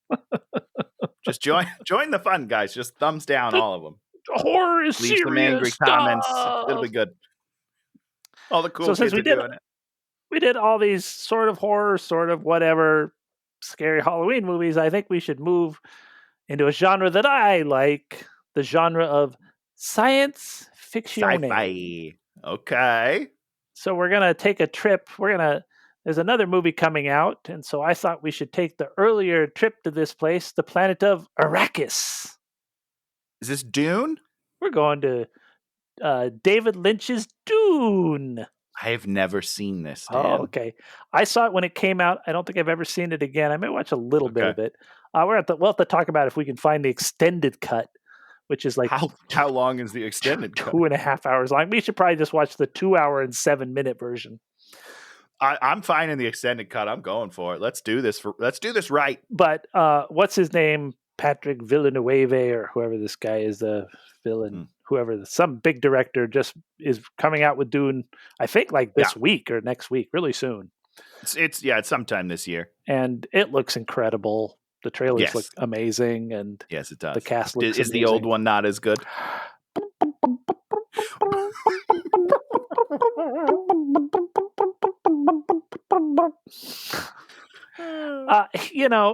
[SPEAKER 1] Just join the fun, guys. Just thumbs down, all of them.
[SPEAKER 2] Horror is
[SPEAKER 1] Leave
[SPEAKER 2] serious
[SPEAKER 1] some angry
[SPEAKER 2] stuff.
[SPEAKER 1] comments. It'll be good. All the cool kids are doing it.
[SPEAKER 2] We did all these sort of horror, sort of whatever, scary Halloween movies. I think we should move into a genre that I like, the genre of science fiction.
[SPEAKER 1] Sci-fi. Okay.
[SPEAKER 2] So we're going to take a trip. There's another movie coming out, and so I thought we should take the earlier trip to this place, the planet of Arrakis.
[SPEAKER 1] Is this Dune?
[SPEAKER 2] We're going to David Lynch's Dune.
[SPEAKER 1] I have never seen this, Dan.
[SPEAKER 2] Oh, okay. I saw it when it came out. I don't think I've ever seen it again. I may watch a little bit of it. We'll have to talk about if we can find the extended cut, which is like
[SPEAKER 1] how long is the extended cut?
[SPEAKER 2] 2.5 hours long. We should probably just watch the 2 hour and 7 minute version.
[SPEAKER 1] I'm fine in the extended cut. I'm going for it. Let's do this right.
[SPEAKER 2] But what's his name Patrick Villanueva or whoever this guy is, the villain, some big director just is coming out with Dune, I think like this week or next week, really soon.
[SPEAKER 1] It's sometime this year.
[SPEAKER 2] And it looks incredible. The trailers look amazing. And
[SPEAKER 1] yes, it does.
[SPEAKER 2] The cast looks
[SPEAKER 1] Is
[SPEAKER 2] amazing.
[SPEAKER 1] the old one not as good?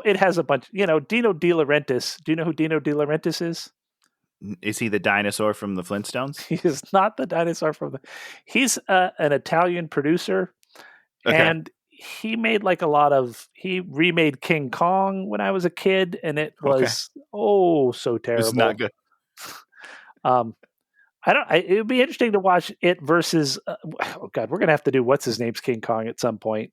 [SPEAKER 2] It has a bunch. Dino De Laurentiis. Do you know who Dino De Laurentiis is?
[SPEAKER 1] Is he the dinosaur from the Flintstones?
[SPEAKER 2] He is not the dinosaur from the. He's an Italian producer, and he made like a lot of. He remade King Kong when I was a kid, and it was so terrible.
[SPEAKER 1] It's not good.
[SPEAKER 2] It would be interesting to watch it versus. Oh God, we're gonna have to do what's his name's King Kong at some point.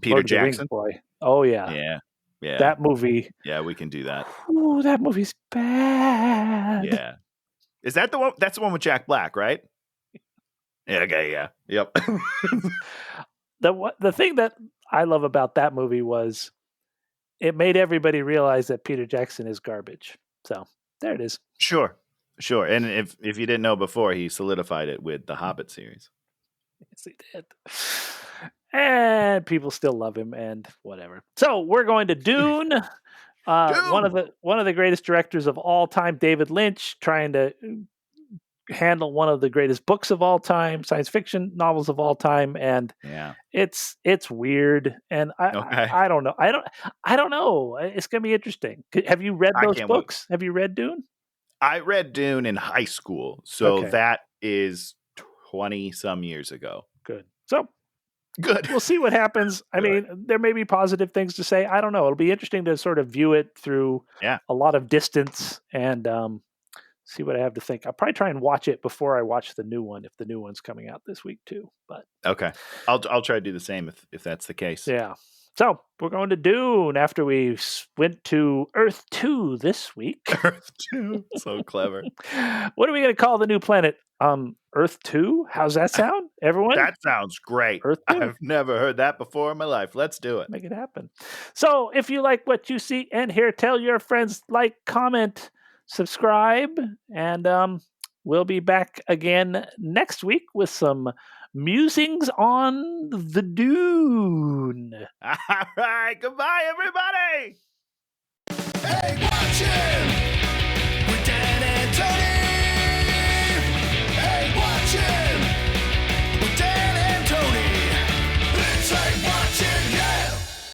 [SPEAKER 1] Peter Jackson.
[SPEAKER 2] Boy. Oh yeah.
[SPEAKER 1] Yeah.
[SPEAKER 2] That movie.
[SPEAKER 1] Yeah, we can do that.
[SPEAKER 2] Ooh, that movie's bad.
[SPEAKER 1] Yeah. Is that the one? That's the one with Jack Black, right? Yeah. Okay. Yeah. Yep.
[SPEAKER 2] The thing that I love about that movie was it made everybody realize that Peter Jackson is garbage. So there it is.
[SPEAKER 1] Sure. And if you didn't know before, he solidified it with the Hobbit series.
[SPEAKER 2] Yes, he did. And people still love him and whatever. So we're going to Dune. One of the greatest directors of all time, David Lynch, trying to handle one of the greatest books of all time, science fiction novels of all time, and it's weird. And I don't know. I don't know. It's gonna be interesting. Have you read those books? Have you read Dune?
[SPEAKER 1] I read Dune in high school, so that is 20 some years ago.
[SPEAKER 2] Good. So
[SPEAKER 1] good.
[SPEAKER 2] We'll see what happens. I mean, there may be positive things to say. I don't know. It'll be interesting to sort of view it through a lot of distance and see what I have to think. I'll probably try and watch it before I watch the new one, if the new one's coming out this week too. But
[SPEAKER 1] okay, I'll try to do the same if that's the case.
[SPEAKER 2] Yeah. So we're going to Dune after we went to Earth 2 this week.
[SPEAKER 1] Earth 2, so clever.
[SPEAKER 2] What are we going to call the new planet? Earth 2? How's that sound, everyone?
[SPEAKER 1] That sounds great.
[SPEAKER 2] Earth 2.
[SPEAKER 1] I've never heard that before in my life. Let's do it.
[SPEAKER 2] Make it happen. So if you like what you see and hear, tell your friends, like, comment, subscribe, and we'll be back again next week with some musings on the Dune.
[SPEAKER 1] All right. Goodbye, everybody.